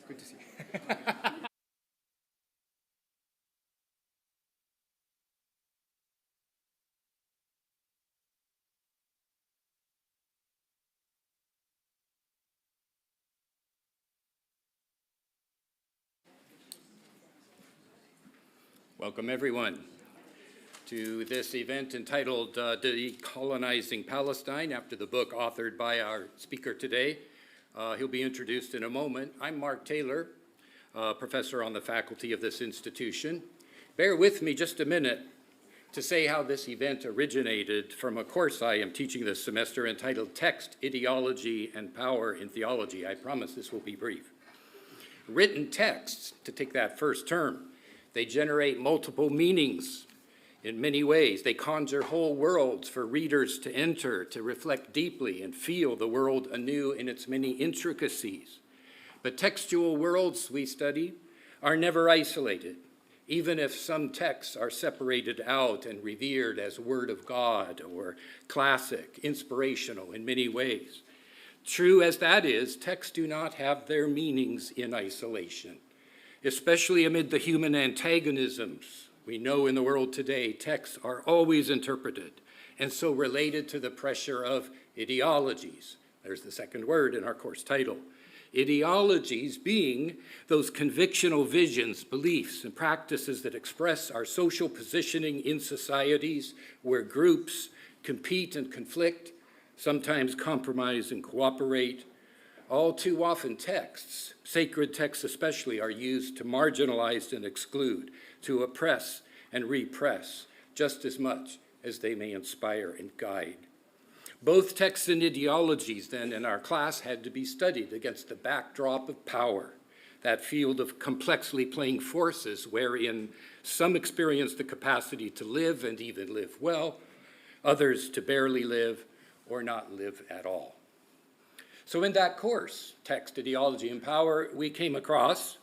Good to see you. Welcome, everyone, to this event entitled Decolonizing Palestine, after the book authored by our speaker today. He'll be introduced in a moment. I'm Mark Taylor, professor on the faculty of this institution. Bear with me just a minute to say how this event originated from a course I am teaching this semester entitled Text, Ideology, and Power in Theology. I promise this will be brief. Written texts, to take that first term, they generate multiple meanings in many ways. They conjure whole worlds for readers to enter, to reflect deeply and feel the world anew in its many intricacies. But textual worlds we study are never isolated, even if some texts are separated out and revered as Word of God or classic, inspirational in many ways. True as that is, texts do not have their meanings in isolation. Especially amid the human antagonisms we know in the world today, texts are always interpreted and so related to the pressure of ideologies. There's the second word in our course title. Ideologies being those convictional visions, beliefs, and practices that express our social positioning in societies where groups compete and conflict, sometimes compromise and cooperate. All too often texts, sacred texts especially, are used to marginalize and exclude, to oppress and repress, just as much as they may inspire and guide. Both texts and ideologies then in our class had to be studied against the backdrop of power, that field of complexly playing forces wherein some experience the capacity to live and even live well, others to barely live or not live at all. So in that course, Text, Ideology, and Power, we came across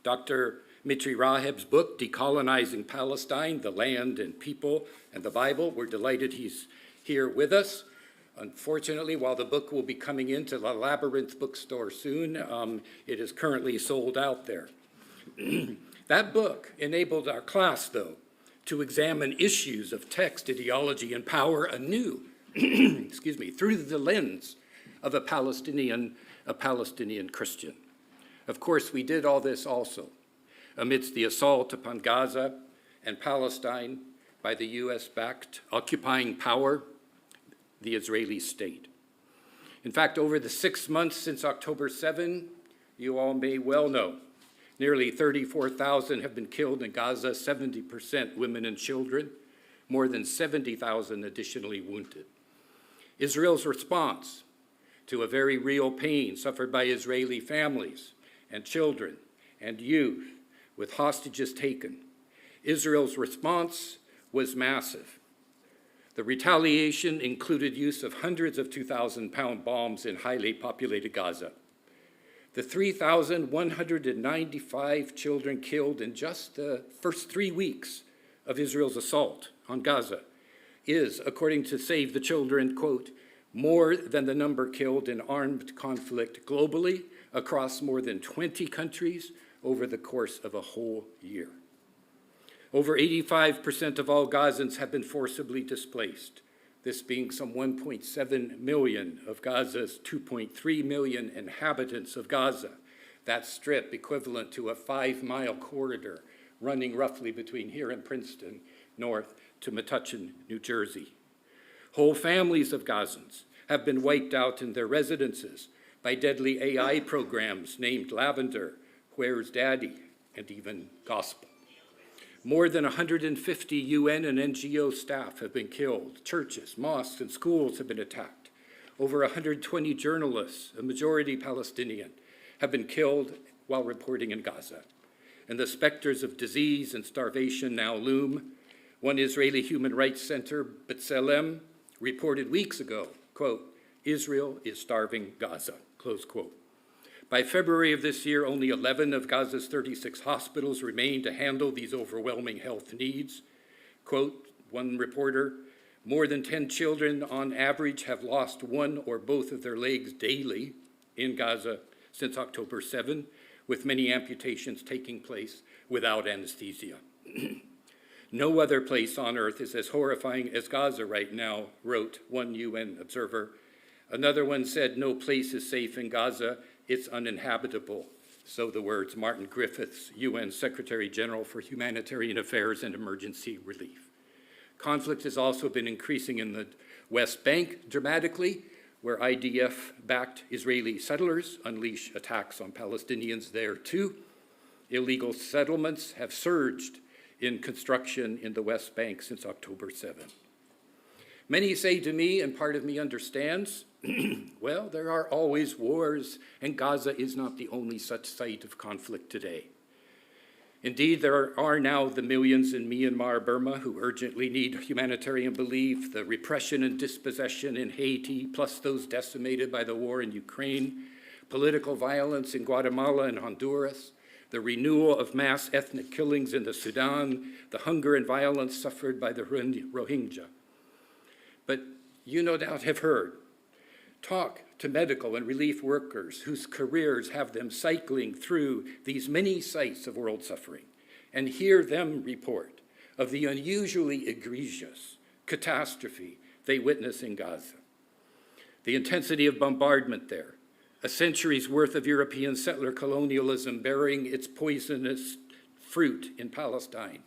Dr. Mitri Raheb's book, Decolonizing Palestine, the Land and People and the Bible. We're delighted he's here with us. Unfortunately, while the book will be coming into the Labyrinth bookstore soon, it is currently sold out there. That book enabled our class, though, to examine issues of text, ideology, and power anew, through the lens of a Palestinian Christian. Of course, we did all this also amidst the assault upon Gaza and Palestine by the US-backed occupying power, the Israeli state. In fact, over the 6 months since October 7, you all may well know, nearly 34,000 have been killed in Gaza, 70% women and children, more than 70,000 additionally wounded. Israel's response to a very real pain suffered by Israeli families and children and youth with hostages taken. Israel's response was massive. The retaliation included use of hundreds of 2,000-pound bombs in highly populated Gaza. The 3,195 children killed in just the first 3 weeks of Israel's assault on Gaza is, according to Save the Children, quote, more than the number killed in armed conflict globally across more than 20 countries over the course of a whole year. Over 85% of all Gazans have been forcibly displaced, this being some 1.7 million of Gaza's 2.3 million inhabitants of Gaza. That strip equivalent to a 5-mile corridor running roughly between here and Princeton, north to Metuchen, New Jersey. Whole families of Gazans have been wiped out in their residences by deadly AI programs named Lavender, Where's Daddy, and even Gospel. More than 150 UN and NGO staff have been killed. Churches, mosques, and schools have been attacked. Over 120 journalists, a majority Palestinian, have been killed while reporting in Gaza. And the specters of disease and starvation now loom. One Israeli human rights center, Bethlehem, reported weeks ago, quote, Israel is starving Gaza, close quote. By February of this year, only 11 of Gaza's 36 hospitals remain to handle these overwhelming health needs. Quote, one reporter, more than 10 children on average have lost one or both of their legs daily in Gaza since October 7, with many amputations taking place without anesthesia. No other place on earth is as horrifying as Gaza right now, wrote one UN observer. Another one said, no place is safe in Gaza, it's uninhabitable. So the words Martin Griffiths, UN Secretary General for Humanitarian Affairs and Emergency Relief. Conflict has also been increasing in the West Bank dramatically, where IDF-backed Israeli settlers unleash attacks on Palestinians there too. Illegal settlements have surged in construction in the West Bank since October 7. Many say to me, and part of me understands, well, there are always wars, and Gaza is not the only such site of conflict today. Indeed, there are now the millions in Myanmar, Burma, who urgently need humanitarian relief, the repression and dispossession in Haiti, plus those decimated by the war in Ukraine, political violence in Guatemala and Honduras, the renewal of mass ethnic killings in the Sudan, the hunger and violence suffered by the Rohingya. But you no doubt have heard, talk to medical and relief workers whose careers have them cycling through these many sites of world suffering, and hear them report of the unusually egregious catastrophe they witness in Gaza. The intensity of bombardment there, a century's worth of European settler colonialism bearing its poisonous fruit in Palestine,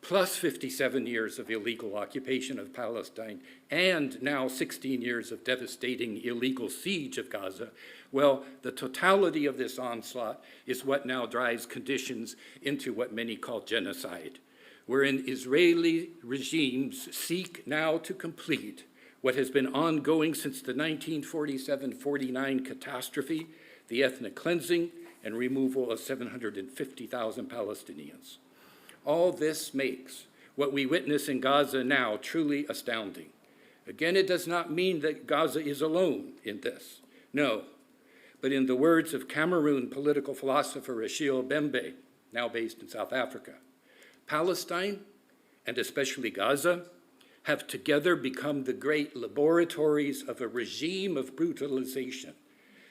plus 57 years of illegal occupation of Palestine, and now 16 years of devastating illegal siege of Gaza, well, the totality of this onslaught is what now drives conditions into what many call genocide, wherein Israeli regimes seek now to complete what has been ongoing since the 1947-49 catastrophe, the ethnic cleansing and removal of 750,000 Palestinians. All this makes what we witness in Gaza now truly astounding. Again, it does not mean that Gaza is alone in this. No, but in the words of Cameroon political philosopher Achille Mbembe, now based in South Africa, Palestine, and especially Gaza, have together become the great laboratories of a regime of brutalization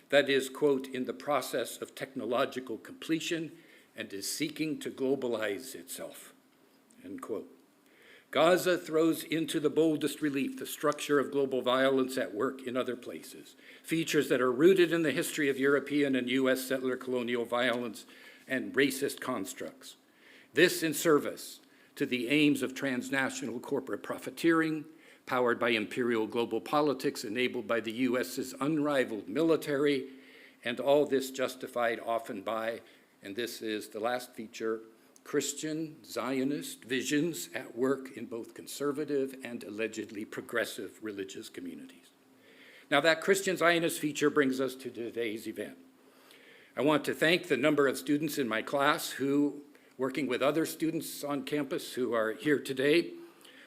that is, quote, in the process of technological completion and is seeking to globalize itself, end quote. Gaza throws into the boldest relief the structure of global violence at work in other places, features that are rooted in the history of European and US settler colonial violence and racist constructs. This in service to the aims of transnational corporate profiteering, powered by imperial global politics, enabled by the US's unrivaled military, and all this justified often by, and this is the last feature, Christian Zionist visions at work in both conservative and allegedly progressive religious communities. Now that Christian Zionist feature brings us to today's event. I want to thank the number of students in my class who, working with other students on campus who are here today,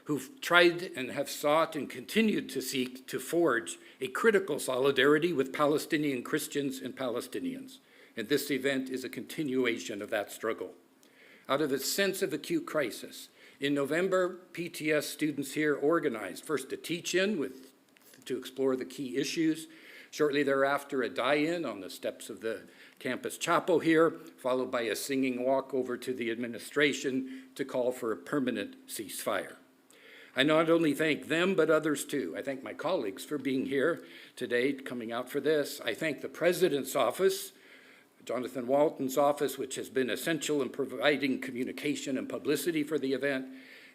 who've tried and have sought and continued to seek to forge a critical solidarity with Palestinian Christians and Palestinians. And this event is a continuation of that struggle. Out of a sense of acute crisis, in November, PTS students here organized first a teach-in to explore the key issues, shortly thereafter a die-in on the steps of the campus chapel here, followed by a singing walk over to the administration to call for a permanent ceasefire. I not only thank them, but others too. I thank my colleagues for being here today, coming out for this. I thank the President's office, Jonathan Walton's office, which has been essential in providing communication and publicity for the event,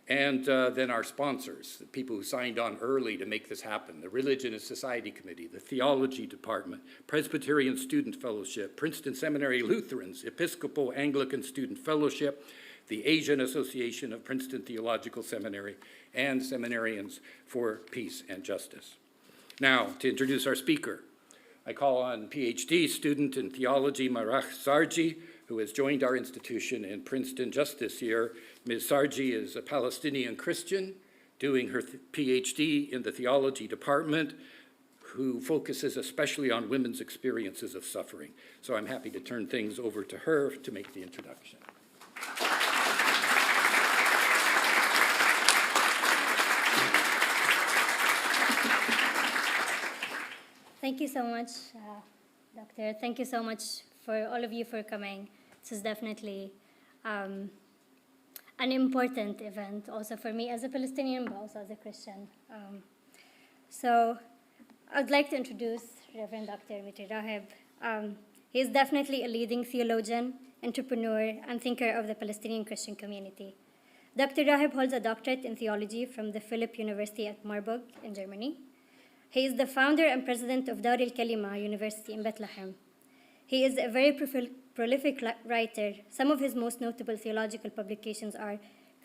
and then our sponsors, the people who signed on early to make this happen, the Religion and Society Committee, the Theology Department, Presbyterian Student Fellowship, Princeton Seminary Lutherans, Episcopal Anglican Student Fellowship, the Asian Association of Princeton Theological Seminary, and Seminarians for Peace and Justice. Now, to introduce our speaker, I call on PhD student in theology, Marach Sarji, who has joined our institution in Princeton just this year. Ms. Sarji is a Palestinian Christian doing her PhD in the theology department, who focuses especially on women's experiences of suffering. So I'm happy to turn things over to her to make the introduction. Thank you so much, Doctor. Thank you so much for all of you for coming. This is definitely an important event, also for me as a Palestinian, but also as a Christian. So I'd like to introduce Reverend Dr. Mitri Raheb. He is definitely a leading theologian, entrepreneur, and thinker of the Palestinian Christian community. Dr. Raheb holds a doctorate in theology from the Philipp University at Marburg in Germany. He is the founder and president of al-Kalima University in Bethlehem. He is a very prolific writer. Some of his most notable theological publications are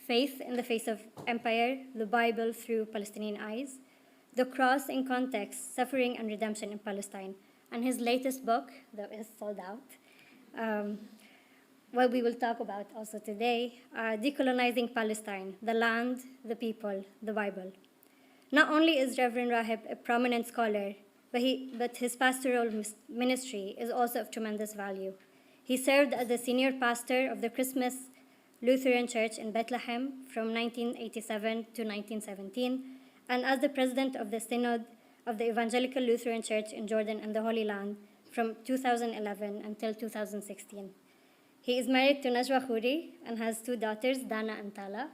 Faith in the Face of Empire, the Bible Through Palestinian Eyes, The Cross in Context, Suffering and Redemption in Palestine, and his latest book, that is sold out, what we will talk about also today, Decolonizing Palestine, the Land, the People, the Bible. Not only is Reverend Raheb a prominent scholar, but his pastoral ministry is also of tremendous value. He served as the senior pastor of the Christmas Lutheran Church in Bethlehem from 1987 to 1917, and as the president of the Synod of the Evangelical Lutheran Church in Jordan and the Holy Land from 2011 until 2016. He is married to Najwa Khouri and has two daughters, Dana and Tala.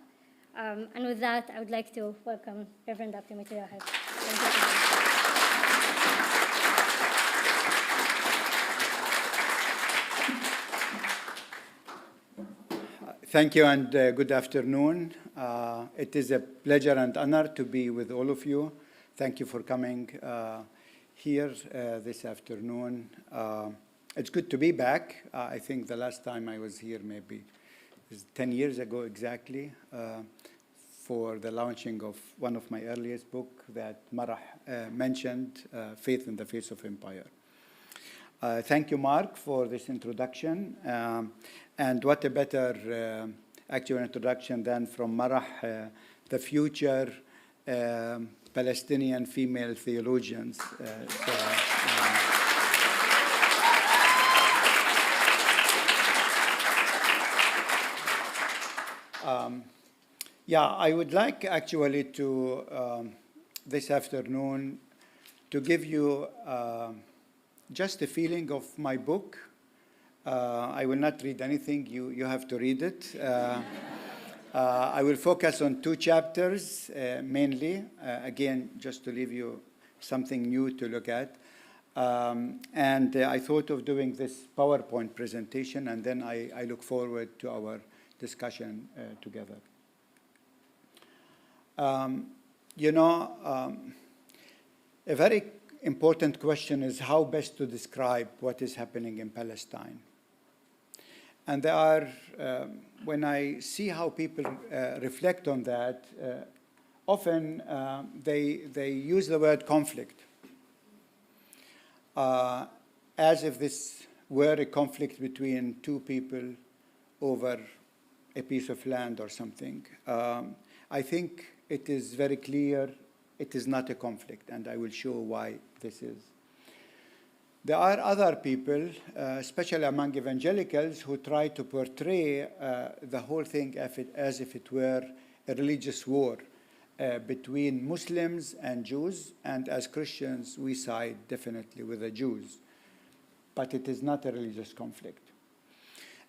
And with that, I would like to welcome Reverend Dr. Mitri Raheb. Thank you and good afternoon. It is a pleasure and honor to be with all of you. Thank you for coming here this afternoon. It's good to be back. I think the last time I was here maybe is 10 years ago exactly for the launching of one of my earliest books that Marah mentioned, Faith in the Face of Empire. Thank you, Mark, for this introduction. And what a better actual introduction than from Marah, the future Palestinian female theologians. I would like actually to, this afternoon, to give you just a feeling of my book. I will not read anything. You have to read it. I will focus on two chapters mainly, again, just to leave you something new to look at. And I thought of doing this PowerPoint presentation, and then I look forward to our discussion together. A very important question is how best to describe what is happening in Palestine. And there are, when I see how people reflect on that, often they use the word conflict as if this were a conflict between two people over a piece of land or something. I think it is very clear it is not a conflict, and I will show why this is. There are other people, especially among evangelicals, who try to portray the whole thing as if it were a religious war between Muslims and Jews, and as Christians, we side definitely with the Jews. But it is not a religious conflict.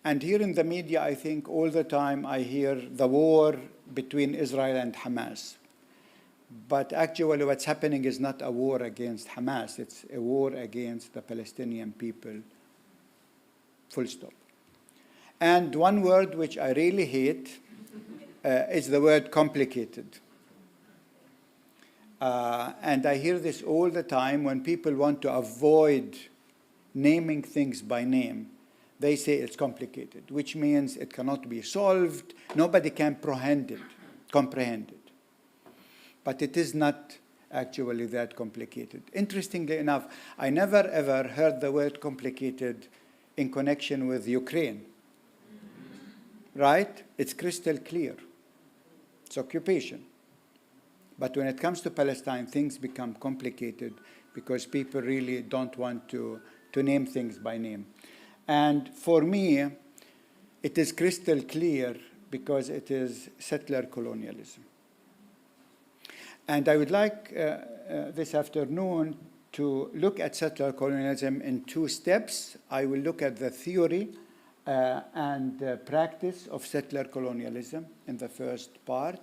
And here in the media, I think all the time I hear the war between Israel and Hamas. But actually what's happening is not a war against Hamas, it's a war against the Palestinian people, full stop. And one word which I really hate is the word complicated. And I hear this all the time when people want to avoid naming things by name. They say it's complicated, which means it cannot be solved. Nobody can comprehend it. But it is not actually that complicated. Interestingly enough, I never ever heard the word complicated in connection with Ukraine. Right? It's crystal clear. It's occupation. But when it comes to Palestine, things become complicated because people really don't want to name things by name. And for me, it is crystal clear because it is settler colonialism. And I would like this afternoon to look at settler colonialism in two steps. I will look at the theory and practice of settler colonialism in the first part.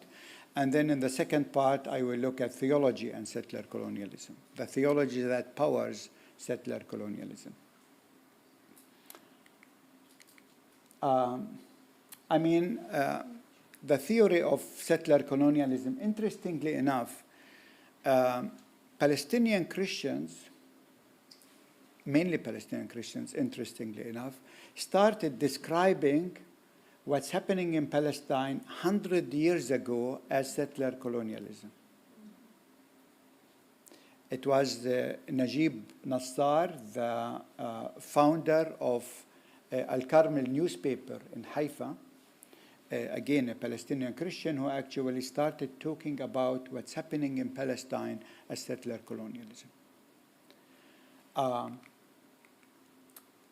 And then in the second part, I will look at theology and settler colonialism, the theology that powers settler colonialism. The theory of settler colonialism, interestingly enough, Palestinian Christians, mainly Palestinian Christians, interestingly enough, started describing what's happening in Palestine 100 years ago as settler colonialism. It was Najib Nassar, the founder of al-Kalima newspaper in Haifa, again a Palestinian Christian, who actually started talking about what's happening in Palestine as settler colonialism.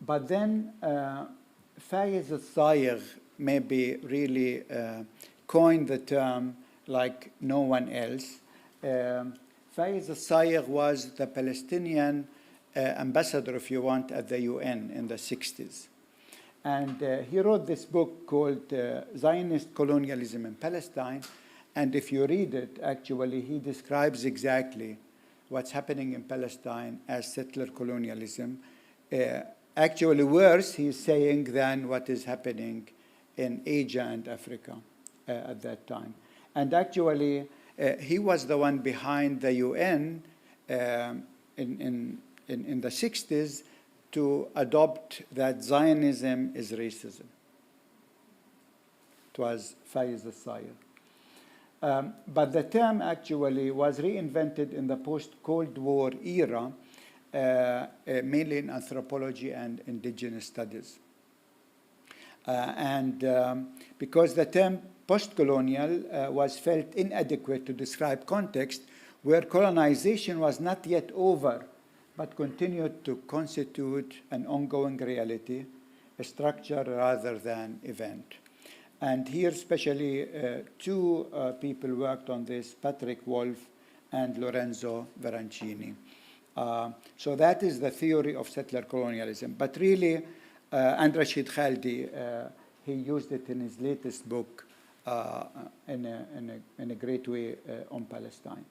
But then Faiz al-Sayegh maybe really coined the term like no one else. Faiz al-Sayegh was the Palestinian ambassador, if you want, at the UN in the 60s. And he wrote this book called Zionist Colonialism in Palestine. And if you read it, actually, he describes exactly what's happening in Palestine as settler colonialism. Actually worse, he's saying, than what is happening in Asia and Africa at that time. And actually, he was the one behind the UN in the 60s to adopt that Zionism is racism. It was Faiz al-Sayegh. But the term actually was reinvented in the post-Cold War era, mainly in anthropology and indigenous studies. Because the term post-colonial was felt inadequate to describe context where colonization was not yet over, but continued to constitute an ongoing reality, a structure rather than event. And here especially two people worked on this, Patrick Wolf and Lorenzo Verancini. So that is the theory of settler colonialism. But really, and Rashid Khaldi, he used it in his latest book in a great way on Palestine.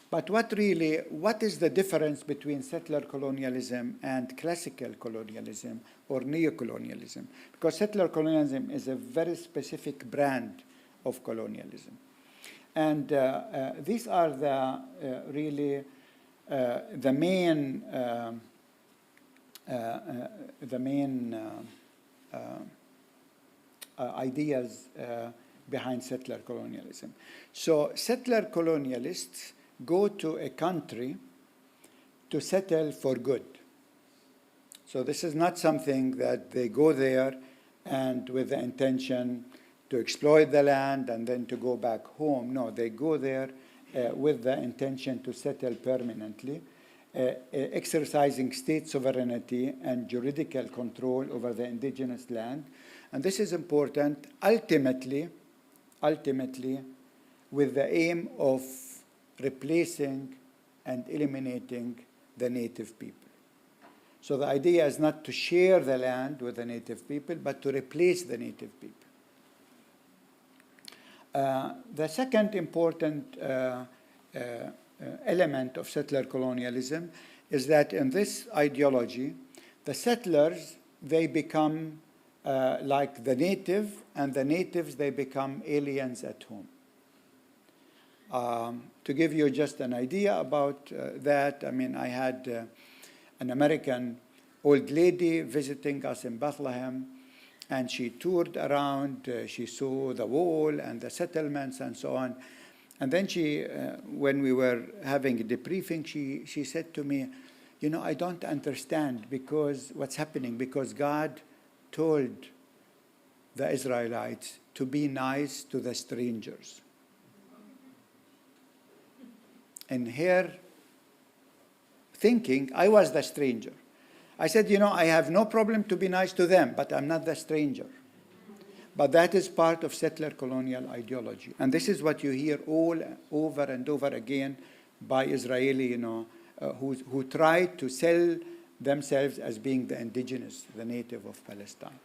But what is the difference between settler colonialism and classical colonialism or neocolonialism? Because settler colonialism is a very specific brand of colonialism. And these are the main ideas behind settler colonialism. So settler colonialists go to a country to settle for good. So this is not something that they go there and with the intention to exploit the land and then to go back home. No, they go there with the intention to settle permanently, exercising state sovereignty and juridical control over the indigenous land. And this is important, ultimately, with the aim of replacing and eliminating the native people. So the idea is not to share the land with the native people, but to replace the native people. The second important element of settler colonialism is that in this ideology, the settlers, they become like the native, and the natives, they become aliens at home. To give you just an idea about that, I mean, I had an American old lady visiting us in Bethlehem, and she toured around, she saw the wall and the settlements and so on. And then she, when we were having a debriefing, she said to me, you know, I don't understand because what's happening, because God told the Israelites to be nice to the strangers. In her thinking, I was the stranger. I said, you know, I have no problem to be nice to them, but I'm not the stranger. But that is part of settler colonial ideology. And this is what you hear all over and over again by Israeli, who tried to sell themselves as being the indigenous, the native of Palestine.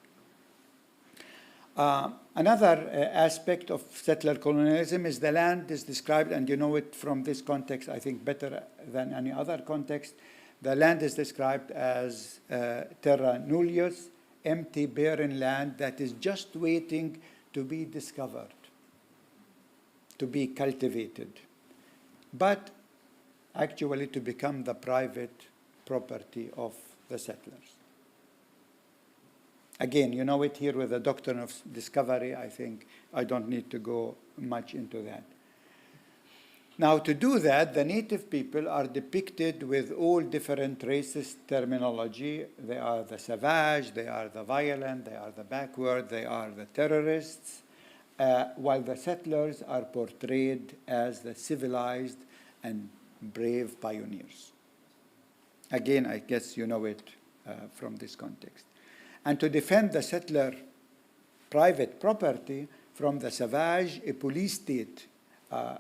Another aspect of settler colonialism is the land is described, and you know it from this context, I think, better than any other context. The land is described as terra nullius, empty, barren land that is just waiting to be discovered, to be cultivated, but actually to become the private property of the settlers. Again, you know it here with the doctrine of discovery. I think I don't need to go much into that. Now, to do that, the native people are depicted with all different racist terminology. They are the savage, they are the violent, they are the backward, they are the terrorists, while the settlers are portrayed as the civilized and brave pioneers. Again, I guess you know it from this context. And to defend the settler private property from the savage, a police state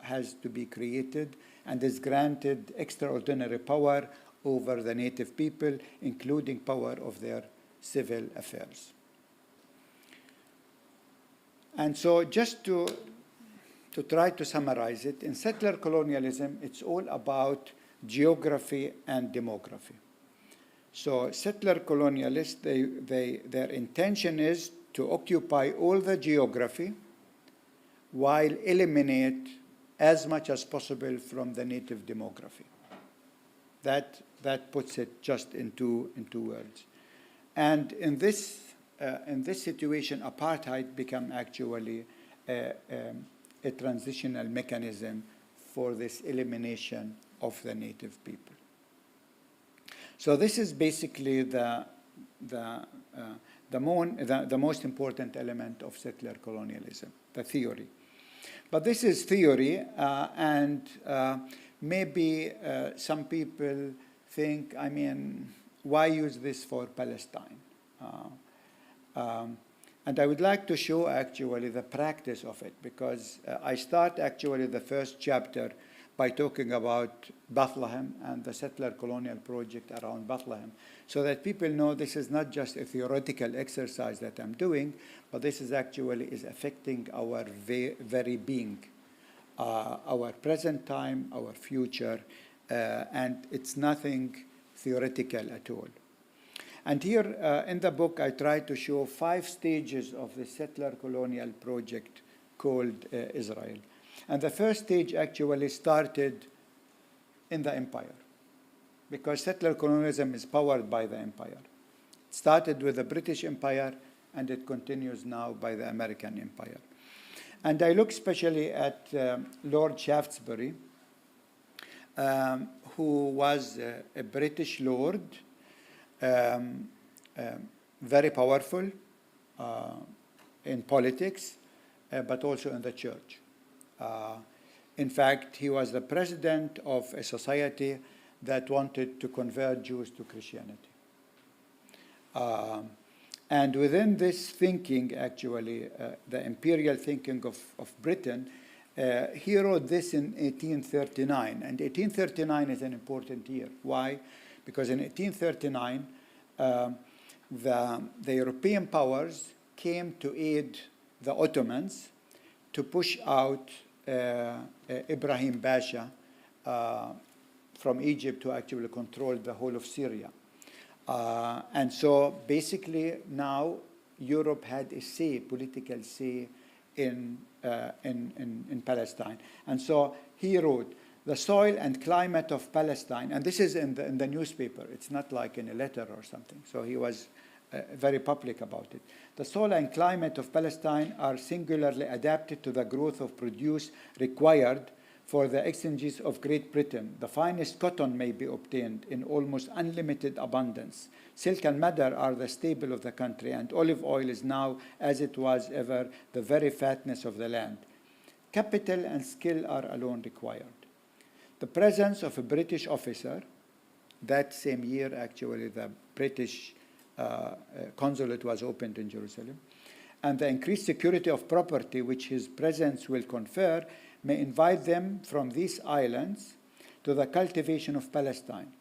has to be created and is granted extraordinary power over the native people, including power of their civil affairs. And so just to try to summarize it, in settler colonialism, it's all about geography and demography. So settler colonialists, their intention is to occupy all the geography while eliminate as much as possible from the native demography. That puts it just in two words. And in this situation, apartheid became actually a transitional mechanism for this elimination of the native people. So this is basically the most important element of settler colonialism, the theory. But this is theory, and maybe some people think, I mean, why use this for Palestine? And I would like to show actually the practice of it, because I start actually the first chapter by talking about Bethlehem and the settler colonial project around Bethlehem, so that people know this is not just a theoretical exercise that I'm doing, but this is actually affecting our very being, our present time, our future, and it's nothing theoretical at all. And here in the book, I try to show 5 stages of the settler colonial project called Israel. And the first stage actually started in the empire, because settler colonialism is powered by the empire. It started with the British Empire, and it continues now by the American Empire. And I look especially at Lord Shaftesbury, who was a British lord, very powerful in politics, but also in the church. In fact, he was the president of a society that wanted to convert Jews to Christianity. And within this thinking, actually, the imperial thinking of Britain, he wrote this in 1839. And 1839 is an important year. Why? Because in 1839, the European powers came to aid the Ottomans to push out Ibrahim Pasha from Egypt to actually control the whole of Syria. And so basically now Europe had a say, political say in Palestine. And so he wrote, "The soil and climate of Palestine," and this is in the newspaper, it's not like in a letter or something, so he was very public about it. "The soil and climate of Palestine are singularly adapted to the growth of produce required for the exchanges of Great Britain. The finest cotton may be obtained in almost unlimited abundance. Silk and madder are the staple of the country, and olive oil is now, as it was ever, the very fatness of the land. Capital and skill are alone required. The presence of a British officer," that same year actually the British consulate was opened in Jerusalem, "and the increased security of property which his presence will confer may invite them from these islands to the cultivation of Palestine.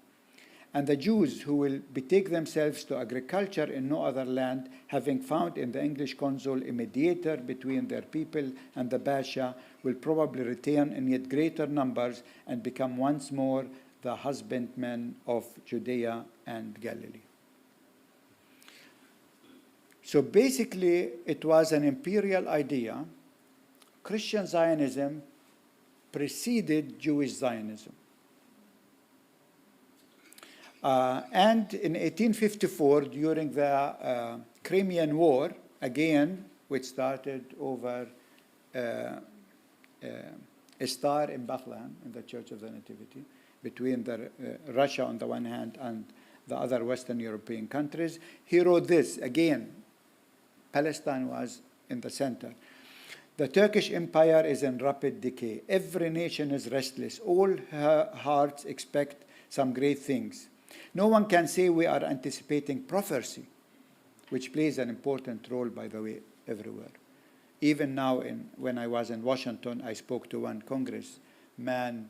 And the Jews who will betake themselves to agriculture in no other land, having found in the English consul a mediator between their people and the Pasha, will probably return in yet greater numbers and become once more the husbandmen of Judea and Galilee. So basically, it was an imperial idea. Christian Zionism preceded Jewish Zionism. And in 1854, during the Crimean War, again, which started over a star in Bethlehem, in the Church of the Nativity, between Russia on the one hand and the other Western European countries, he wrote this. Again, Palestine was in the center. The Turkish Empire is in rapid decay. Every nation is restless. All her hearts expect some great things. No one can say we are anticipating prophecy, which plays an important role, by the way, everywhere. Even now, when I was in Washington, I spoke to one congressman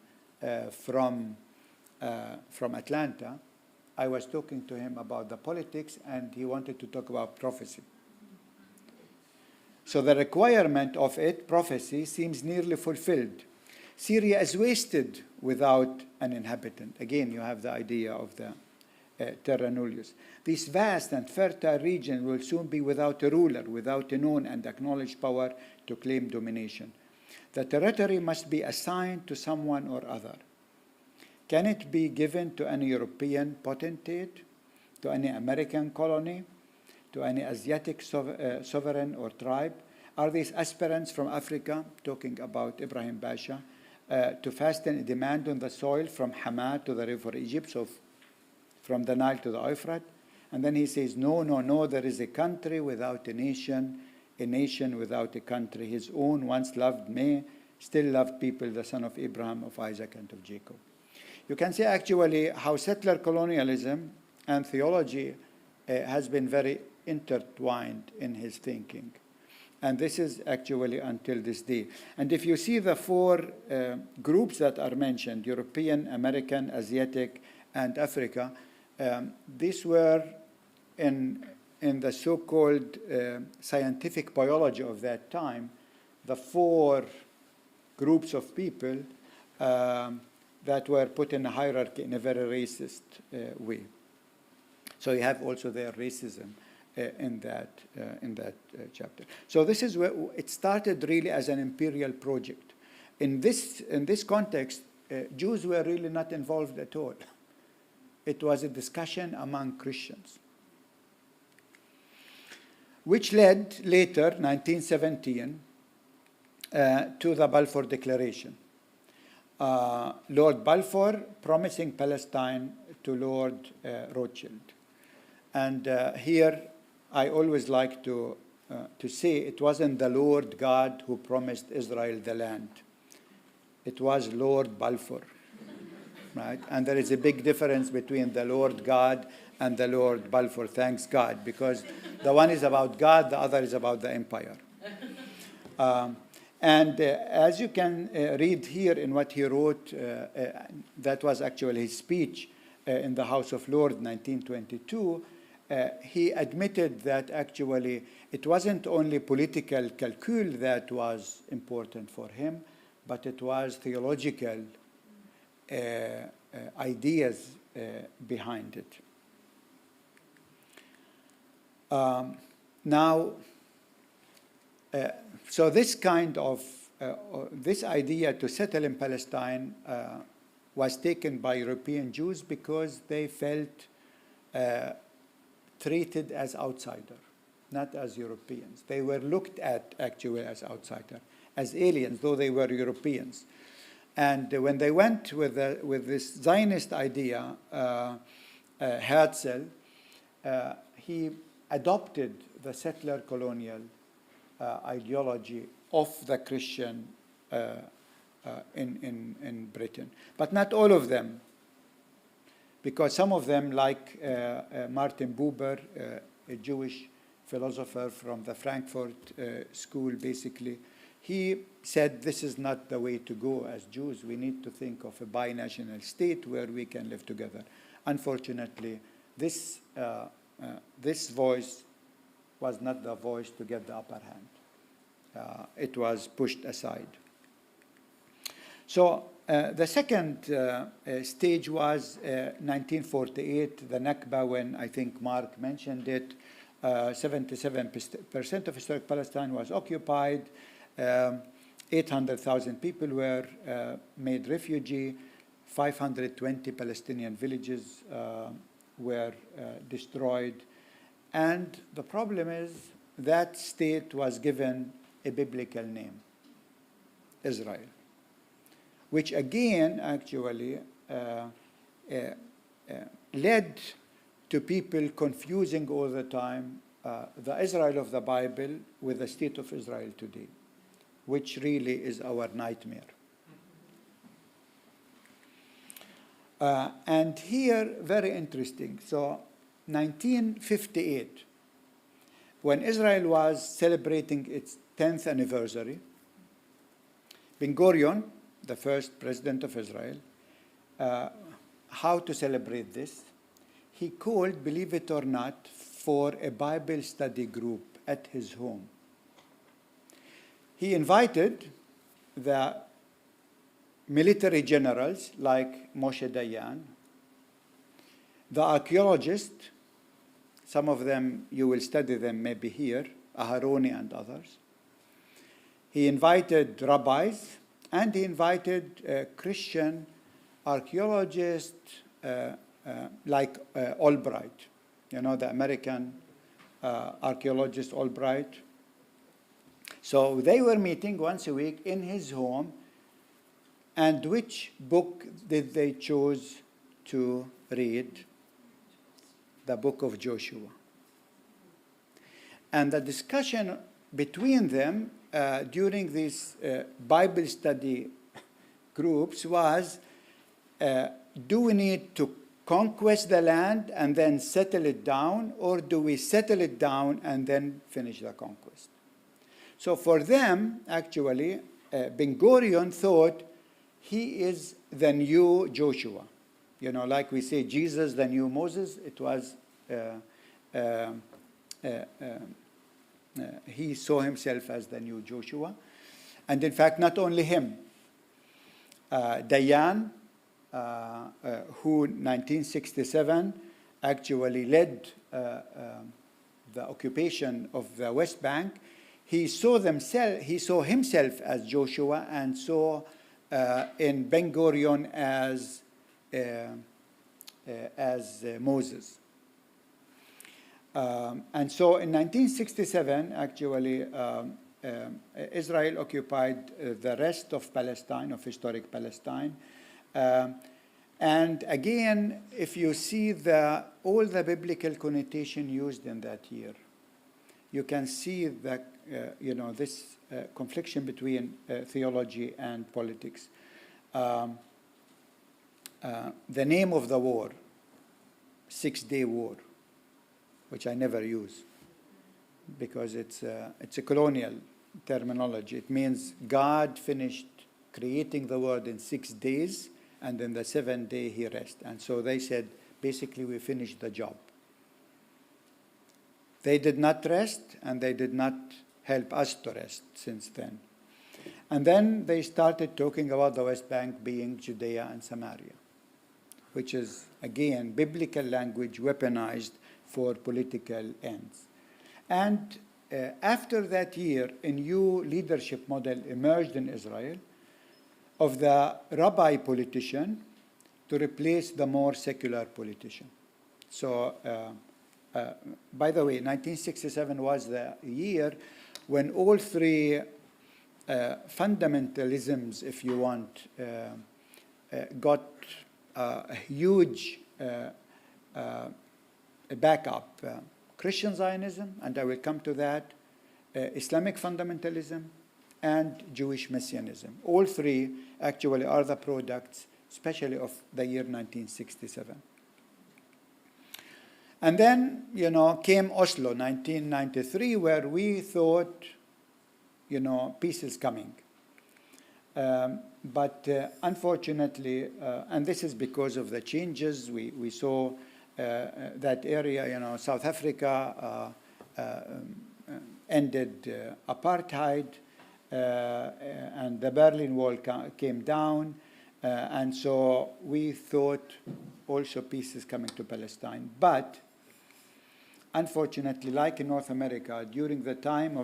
from Atlanta. I was talking to him about the politics, and he wanted to talk about prophecy. So the requirement of it, prophecy, seems nearly fulfilled. Syria is wasted without an inhabitant. Again, you have the idea of the terra nullius. This vast and fertile region will soon be without a ruler, without a known and acknowledged power to claim domination. The territory must be assigned to someone or other. Can it be given to any European potentate, to any American colony, to any Asiatic sovereign or tribe? Are these aspirants from Africa, talking about Ibrahim Pasha, to fasten a demand on the soil from Hama to the river Egypt, so from the Nile to the Euphrates? And then he says, no, no, no, there is a country without a nation without a country. His own once loved may still loved people, the son of Abraham, of Isaac, and of Jacob. You can see actually how settler colonialism and theology has been very intertwined in his thinking. And this is actually until this day. And if you see the four groups that are mentioned, European, American, Asiatic, and Africa, these were in the so-called scientific biology of that time, the four groups of people that were put in a hierarchy in a very racist way. So you have also their racism in that chapter. So this is where it started really as an imperial project. In this context, Jews were really not involved at all. It was a discussion among Christians, which led later, 1917, to the Balfour Declaration. Lord Balfour promising Palestine to Lord Rothschild. And here I always like to say it wasn't the Lord God who promised Israel the land. It was Lord Balfour, right? And there is a big difference between the Lord God and the Lord Balfour, thanks God, because the one is about God, the other is about the empire. And as you can read here in what he wrote, that was actually his speech in the House of Lords, 1922, he admitted that actually it wasn't only political calcul that was important for him, but it was theological ideas behind it. So this kind of, this idea to settle in Palestine was taken by European Jews because they felt treated as outsiders, not as Europeans. They were looked at actually as outsiders, as aliens, though they were Europeans. And when they went with this Zionist idea, Herzl, he adopted the settler-colonial ideology of the Christian in Britain. But not all of them, because some of them, like Martin Buber, a Jewish philosopher from the Frankfurt school, basically, he said this is not the way to go as Jews. We need to think of a binational state where we can live together. Unfortunately, this voice was not the voice to get the upper hand. It was pushed aside. So the second stage was 1948, the Nakba, when I think Mark mentioned it. 77% of historic Palestine was occupied. 800,000 people were made refugee. 520 Palestinian villages were destroyed. And the problem is that state was given a biblical name, Israel, which again actually led to people confusing all the time the Israel of the Bible with the state of Israel today, which really is our nightmare. And here, very interesting. So 1958, when Israel was celebrating its 10th anniversary, Ben-Gurion, the first president of Israel, how to celebrate this? He called, believe it or not, for a Bible study group at his home. He invited the military generals like Moshe Dayan, the archaeologists, some of them you will study them maybe here, Aharoni and others. He invited rabbis, and he invited Christian archaeologists like Albright, you know, the American archaeologist Albright. So they were meeting once a week in his home. And which book did they choose to read? The book of Joshua. And the discussion between them during these Bible study groups was, do we need to conquest the land and then settle it down, or do we settle it down and then finish the conquest? So for them, actually, Ben-Gurion thought he is the new Joshua. You know, like we say, Jesus, the new Moses, it was, he saw himself as the new Joshua. And in fact, not only him, Dayan, who in 1967 actually led the occupation of the West Bank, he saw himself as Joshua and saw in Ben-Gurion as Moses. And so in 1967, actually, Israel occupied the rest of Palestine, of historic Palestine. And again, if you see all the biblical connotation used in that year, you can see that, this confliction between theology and politics. The name of the war, 6-Day War, which I never use because it's a colonial terminology. It means God finished creating the world in 6 days, and in the 7th day he rested. And so they said, basically, we finished the job. They did not rest, and they did not help us to rest since then. And then they started talking about the West Bank being Judea and Samaria, which is, again, biblical language weaponized for political ends. And after that year, a new leadership model emerged in Israel of the rabbi politician to replace the more secular politician. So, by the way, 1967 was the year when all three fundamentalisms, if you want, got a huge backup. Christian Zionism, and I will come to that, Islamic fundamentalism, and Jewish Messianism. All three actually are the products, especially of the year 1967. And then, came Oslo, 1993, where we thought peace is coming. But unfortunately, and this is because of the changes, we saw that area, South Africa ended apartheid, and the Berlin Wall came down, and so we thought also peace is coming to Palestine. But unfortunately, like in North America, during the time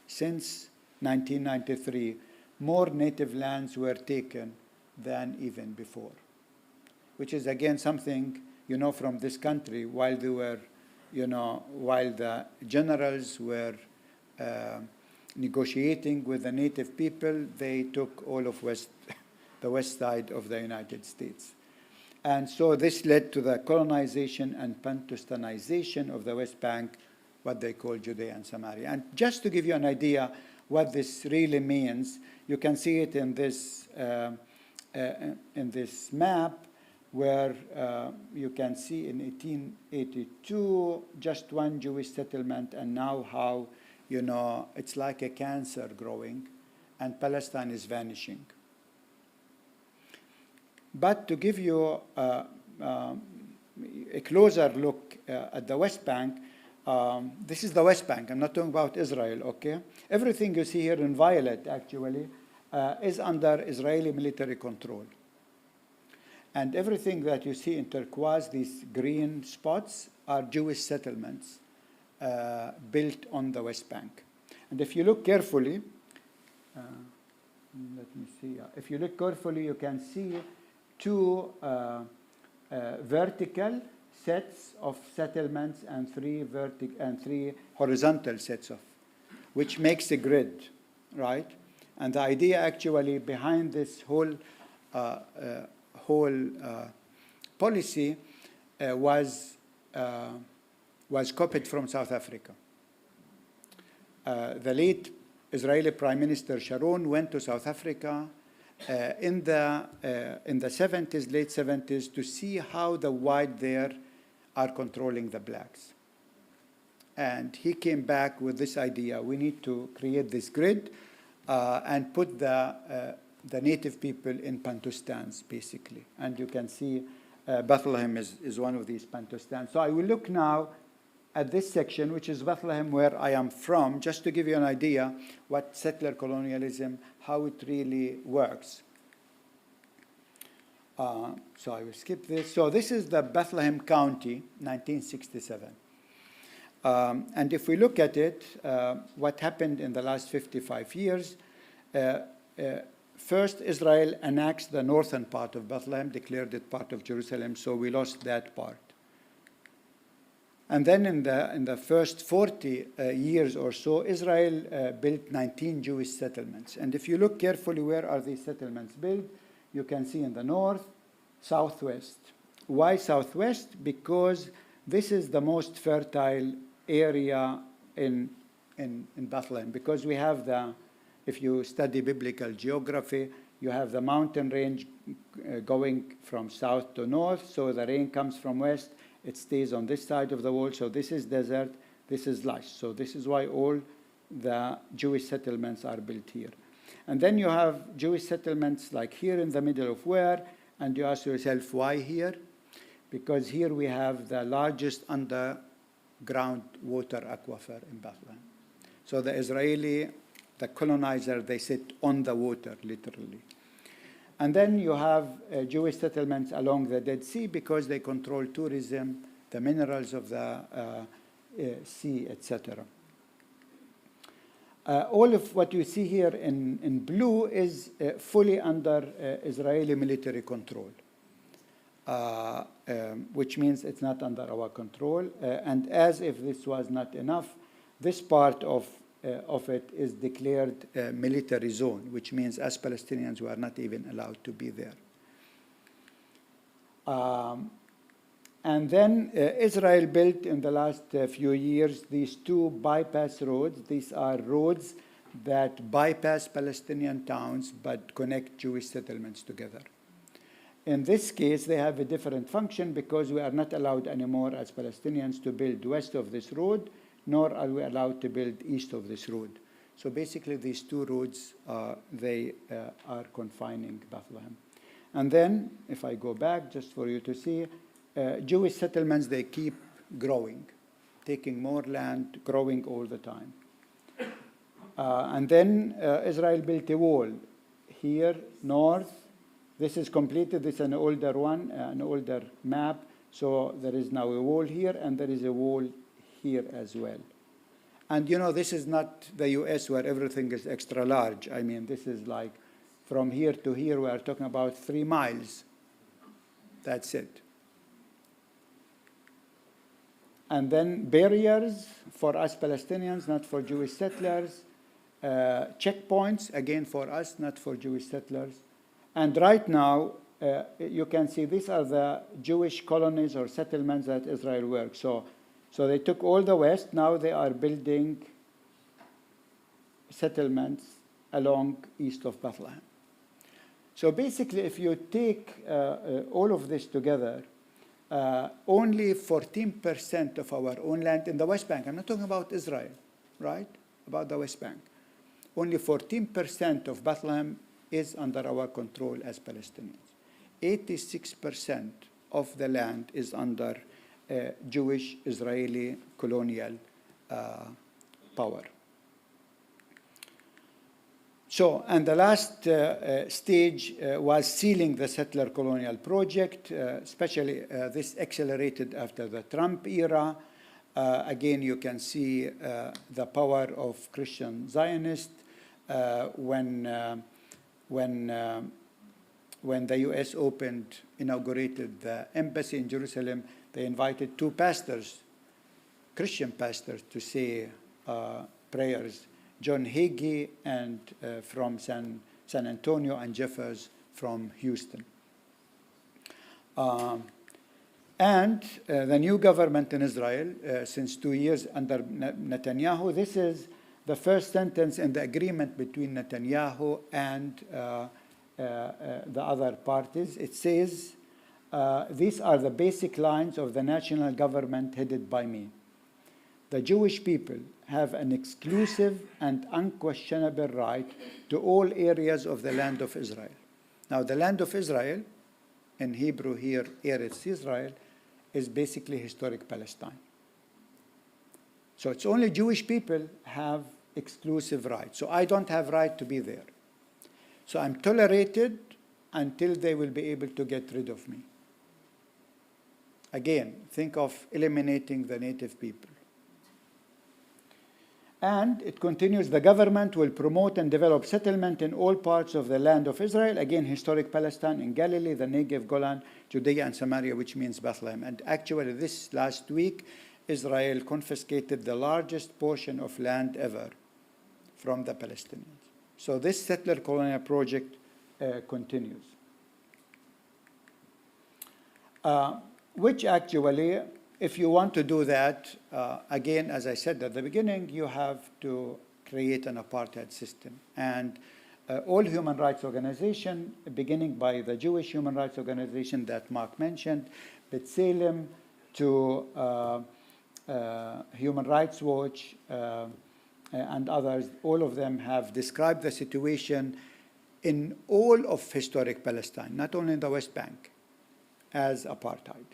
since 1993, more native lands were taken than even before, which is again something, from this country, while they were, while the generals were negotiating with the native people, they took all of the west side of the United States. And so this led to the colonization and Bantustanization of the West Bank, what they call Judea and Samaria. And just to give you an idea what this really means, you can see it in this map, where you can see in 1882 just one Jewish settlement, and now how it's like a cancer growing, and Palestine is vanishing. But to give you a closer look at the West Bank, this is the West Bank. I'm not talking about Israel, okay? Everything you see here in violet, actually, is under Israeli military control. And everything that you see in turquoise, these green spots, are Jewish settlements built on the West Bank. And if you look carefully, let me see. If you look carefully, you can see two vertical sets of settlements and three horizontal sets of, which makes a grid, right? And the idea actually behind this whole policy was copied from South Africa. The late Israeli Prime Minister Sharon went to South Africa in the 70s, late 70s, to see how the white there are controlling the blacks. And he came back with this idea: we need to create this grid and put the native people in Bantustans, basically. And you can see Bethlehem is one of these Bantustans. So I will look now at this section, which is Bethlehem, where I am from, just to give you an idea what settler colonialism, how it really works. So I will skip this. So this is the Bethlehem County, 1967. And if we look at it, what happened in the last 55 years, first Israel annexed the northern part of Bethlehem, declared it part of Jerusalem, so we lost that part. And then in the first 40 years or so, Israel built 19 Jewish settlements. And if you look carefully, where are these settlements built? You can see in the north, southwest. Why southwest? Because this is the most fertile area in Bethlehem, because we have if you study biblical geography, you have the mountain range going from south to north, so the rain comes from west. It stays on this side of the wall, so this is desert, this is lush. So this is why all the Jewish settlements are built here. And then you have Jewish settlements like here in the middle of where, and you ask yourself, why here? Because here we have the largest underground water aquifer in Bethlehem. So the colonizer, they sit on the water, literally. And then you have Jewish settlements along the Dead Sea, because they control tourism, the minerals of the sea, etc. All of what you see here in blue is fully under Israeli military control, which means it's not under our control. And as if this was not enough, this part of it is declared a military zone, which means as Palestinians we are not even allowed to be there. And then Israel built in the last few years these two bypass roads. These are roads that bypass Palestinian towns but connect Jewish settlements together. In this case, they have a different function, because we are not allowed anymore as Palestinians to build west of this road, nor are we allowed to build east of this road. So basically, these two roads, they are confining Bethlehem. And then, if I go back, just for you to see, Jewish settlements, they keep growing, taking more land, growing all the time. And then Israel built a wall here, north. This is completed. This is an older one, an older map. So there is now a wall here, and there is a wall here as well. And you know, this is not the US where everything is extra large. I mean, this is like from here to here, we are talking about 3 miles. That's it. And then barriers for us Palestinians, not for Jewish settlers. Checkpoints, again for us, not for Jewish settlers. And right now, you can see these are the Jewish colonies or settlements that Israel works. So they took all the west. Now they are building settlements along east of Bethlehem. So basically, if you take all of this together, only 14% of our own land in the West Bank, I'm not talking about Israel, right? About the West Bank. Only 14% of Bethlehem is under our control as Palestinians. 86% of the land is under Jewish Israeli colonial power. So, and the last stage was sealing the settler-colonial project, especially this accelerated after the Trump era. Again, you can see the power of Christian Zionists when the U.S. inaugurated the embassy in Jerusalem. They invited 2 pastors, Christian pastors, to say prayers. John Hagee and from San Antonio, and Jeffers from Houston. And the new government in Israel, since 2 years under Netanyahu, this is the first sentence in the agreement between Netanyahu and the other parties. It says, these are the basic lines of the national government headed by me. The Jewish people have an exclusive and unquestionable right to all areas of the land of Israel. Now, the land of Israel, in Hebrew here, Eretz Israel, is basically historic Palestine. So it's only Jewish people have exclusive rights. So I don't have right to be there. So I'm tolerated until they will be able to get rid of me. Again, think of eliminating the native people. And it continues, the government will promote and develop settlement in all parts of the land of Israel, again, historic Palestine, in Galilee, the Negev, Golan, Judea, and Samaria, which means Bethlehem. And actually, this last week, Israel confiscated the largest portion of land ever from the Palestinians. So this settler-colonial project continues. Which actually, if you want to do that, again, as I said at the beginning, you have to create an apartheid system. And all human rights organizations, beginning by the Jewish human rights organization that Mark mentioned, B'Tselem, to Human Rights Watch, and others, all of them have described the situation in all of historic Palestine, not only in the West Bank, as apartheid.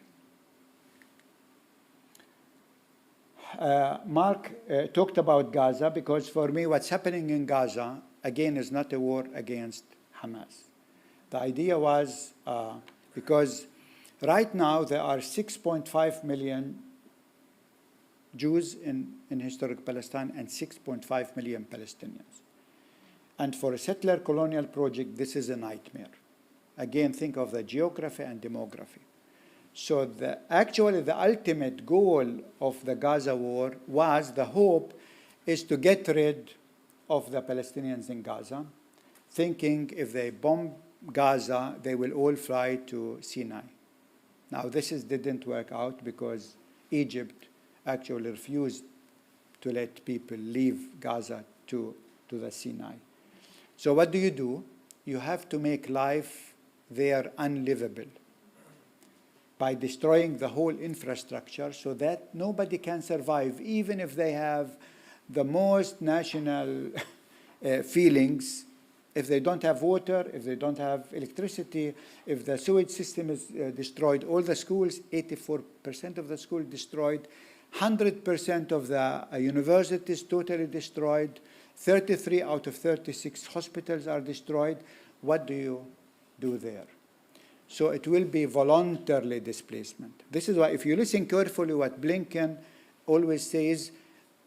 Mark talked about Gaza, because for me what's happening in Gaza, again, is not a war against Hamas. The idea was, because right now there are 6.5 million Jews in historic Palestine and 6.5 million Palestinians. And for a settler-colonial project, this is a nightmare. Again, think of the geography and demography. So actually the ultimate goal of the Gaza war was, the hope is to get rid of the Palestinians in Gaza, thinking if they bomb Gaza, they will all fly to Sinai. Now this didn't work out, because Egypt actually refused to let people leave Gaza to the Sinai. So what do? You have to make life there unlivable by destroying the whole infrastructure so that nobody can survive, even if they have the most national feelings. If they don't have water, if they don't have electricity, if the sewage system is destroyed, all the schools, 84% of the schools destroyed, 100% of the universities totally destroyed, 33 out of 36 hospitals are destroyed. What do you do there? So it will be voluntarily displacement. This is why, if you listen carefully, what Blinken always says,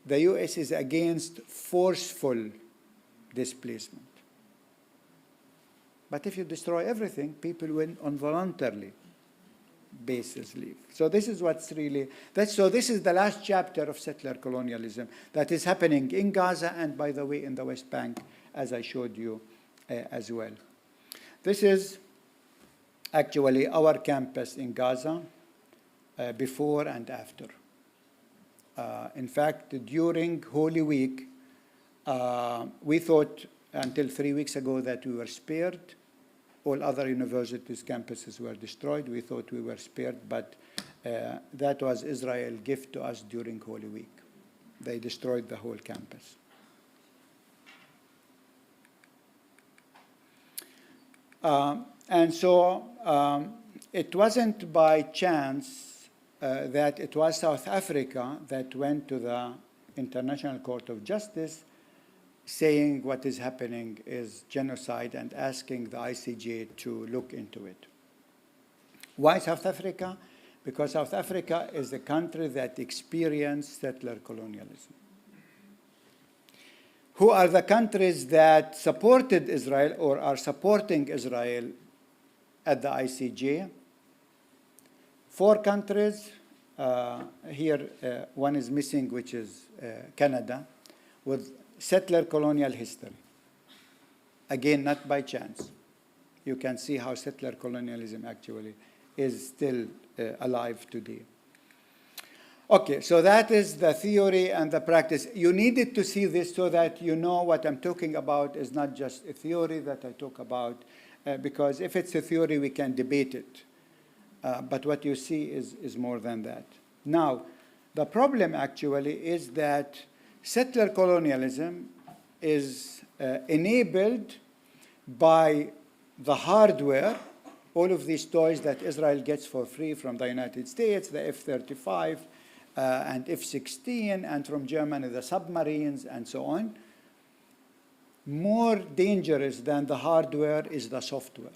the US is against forceful displacement. But if you destroy everything, people will on voluntarily basis leave. So this is what's really, so this is the last chapter of settler colonialism that is happening in Gaza and, by the way, in the West Bank, as I showed you as well. This is actually our campus in Gaza before and after. In fact, during Holy Week, we thought until 3 weeks ago that we were spared. All other universities' campuses were destroyed. We thought we were spared, but that was Israel's gift to us during Holy Week. They destroyed the whole campus. And so it wasn't by chance that it was South Africa that went to the International Court of Justice saying what is happening is genocide and asking the ICJ to look into it. Why South Africa? Because South Africa is the country that experienced settler colonialism. Who are the countries that supported Israel or are supporting Israel at the ICJ? 4 countries. Here, one is missing, which is Canada, with settler colonial history. Again, not by chance. You can see how settler colonialism actually is still alive today. Okay, so that is the theory and the practice. You needed to see this so that you know what I'm talking about is not just a theory that I talk about, because if it's a theory, we can debate it. But what you see is more than that. Now, the problem actually is that settler colonialism is enabled by the hardware, all of these toys that Israel gets for free from the United States, the F-35 and F-16, and from Germany, the submarines, and so on. More dangerous than the hardware is the software.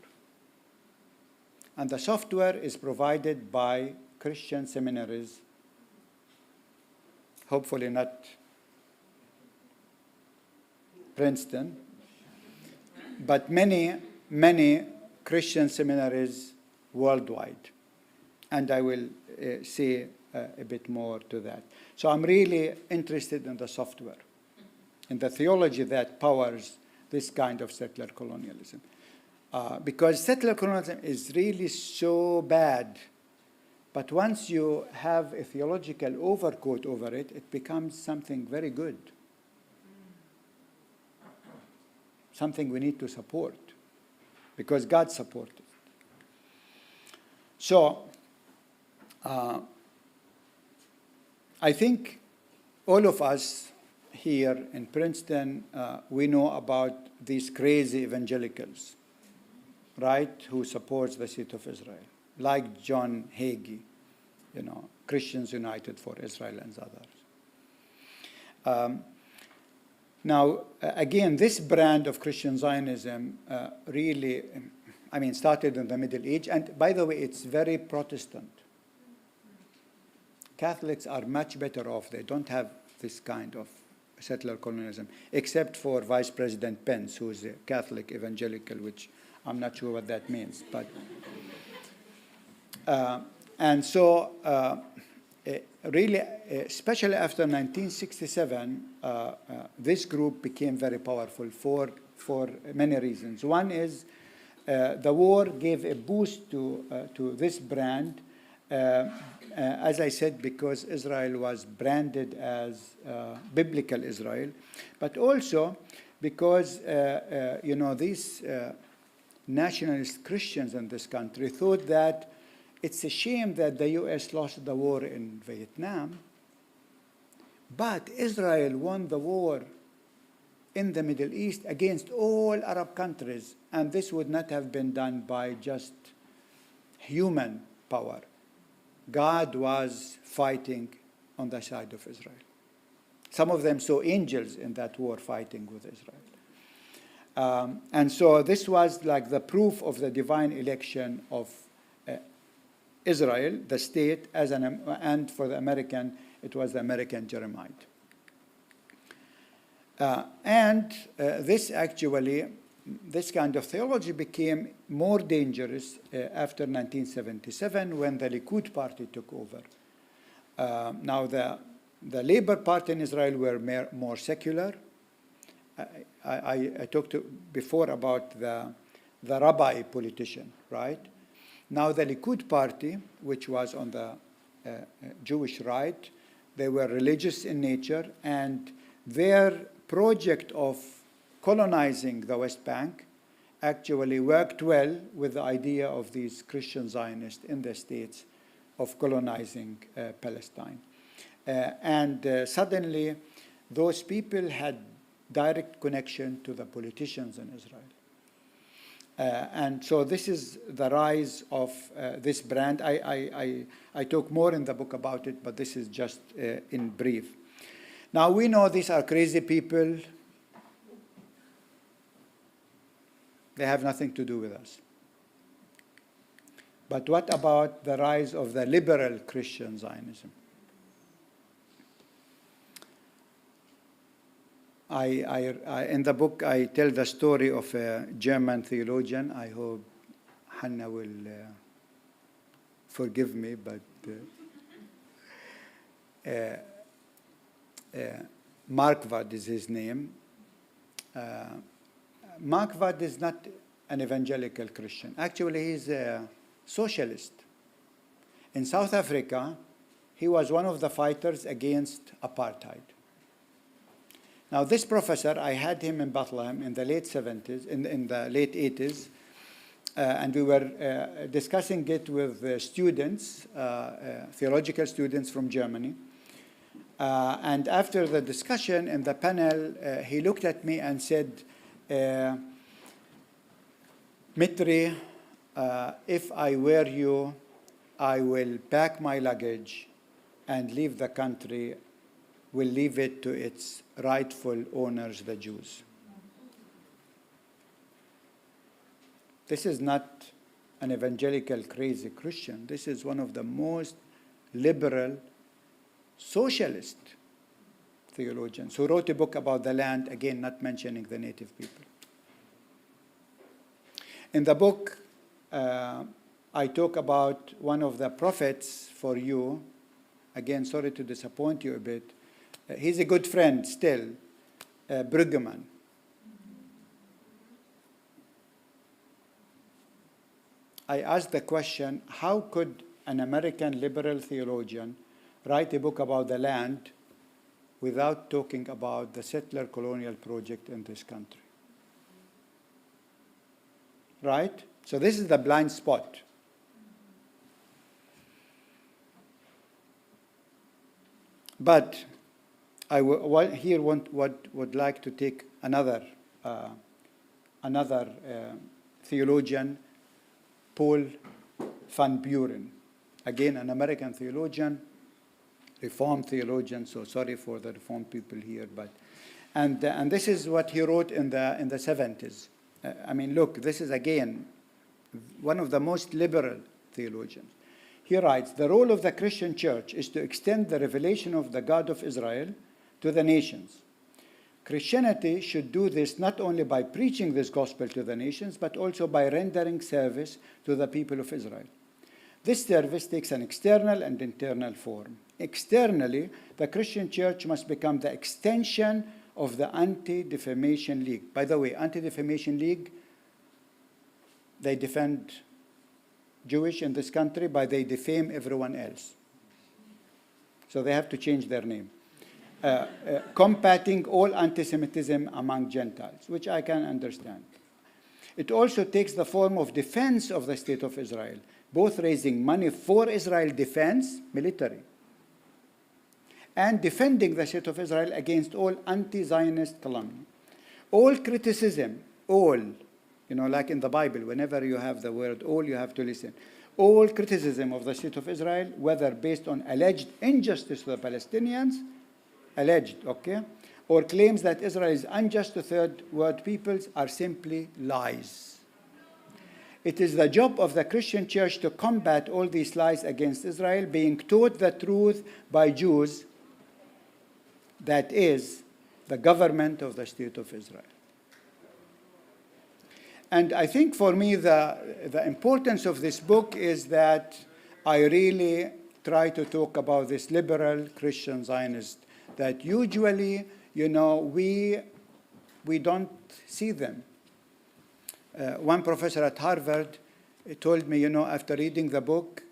And the software is provided by Christian seminaries, hopefully not Princeton, but many, many Christian seminaries worldwide. And I will say a bit more to that. So I'm really interested in the software, in the theology that powers this kind of settler colonialism. Because settler colonialism is really so bad, but once you have a theological overcoat over it, it becomes something very good. Something we need to support, because God supported it. So, I think all of us here in Princeton, we know about these crazy evangelicals, right, who supports the state of Israel, like John Hagee, you know, Christians United for Israel and others. Now, again, this brand of Christian Zionism really, I mean, started in the Middle Age. And by the way, it's very Protestant. Catholics are much better off. They don't have this kind of settler colonialism, except for Vice President Pence, who is a Catholic evangelical, which I'm not sure what that means. But and so really, especially after 1967, this group became very powerful for many reasons. One is the war gave a boost to this brand, as I said, because Israel was branded as biblical Israel, but also because you know, these nationalist Christians in this country thought that it's a shame that the U.S. lost the war in Vietnam, But Israel won the war in the Middle East against all Arab countries, and this would not have been done by just human power. God was fighting on the side of Israel. Some of them saw angels in that war fighting with Israel. And so this was like the proof of the divine election of Israel, the state, and for the American, it was the American Jeremiah. This kind of theology became more dangerous after 1977 when the Likud party took over. Now the Labour Party in Israel were more secular. I talked before about the rabbi politician, right? Now the Likud party, which was on the Jewish right, they were religious in nature, and their project of colonizing the West Bank actually worked well with the idea of these Christian Zionists in the States of colonizing Palestine. Suddenly, those people had direct connection to the politicians in Israel. And so this is the rise of this brand. I talk more in the book about it, but this is just in brief. Now, we know these are crazy people. They have nothing to do with us. But what about the rise of the liberal Christian Zionism? In the book, I tell the story of a German theologian. I hope Hannah will forgive me, but Marquardt is his name. Marquardt is not an evangelical Christian. Actually, he's a socialist. In South Africa, he was one of the fighters against apartheid. Now, this professor, I had him in Bethlehem in the late 70s, in the late 80s, and we were discussing it with students, theological students from Germany. And after the discussion in the panel, he looked at me and said, Mitri, if I were you, I will pack my luggage and leave the country, will leave it to its rightful owners, the Jews. This is not an evangelical crazy Christian. This is one of the most liberal socialist theologians who wrote a book about the land, again, not mentioning the native people. In the book, I talk about one of the prophets for you. Again, sorry to disappoint you a bit. He's a good friend still, Bruggeman. I asked the question, how could an American liberal theologian write a book about the land without talking about the settler-colonial project in this country? Right? So this is the blind spot. But I would like to take another theologian, Paul van Buren. Again, an American theologian, Reformed theologian, so sorry for the Reformed people here, but and this is what he wrote in the 70s. I mean, look, this is again one of the most liberal theologians. He writes, the role of the Christian church is to extend the revelation of the God of Israel to the nations. Christianity should do this not only by preaching this gospel to the nations, but also by rendering service to the people of Israel. This service takes an external and internal form. Externally, the Christian church must become the extension of the Anti-Defamation League. By the way, Anti-Defamation League, they defend Jewish in this country, but they defame everyone else. So they have to change their name. Combating all anti-Semitism among Gentiles, which I can understand. It also takes the form of defense of the state of Israel, both raising money for Israel defense, military, and defending the state of Israel against all anti-Zionist calumny. All criticism, all, like in the Bible, whenever you have the word all, you have to listen. All criticism of the state of Israel, whether based on alleged injustice to the Palestinians, alleged, okay, or claims that Israel is unjust to third world peoples, are simply lies. It is the job of the Christian church to combat all these lies against Israel, being taught the truth by Jews, that is, the government of the State of Israel. And I think for me the importance of this book is that I really try to talk about this liberal Christian Zionist that usually, we don't see them. One professor at Harvard told me, after reading the book,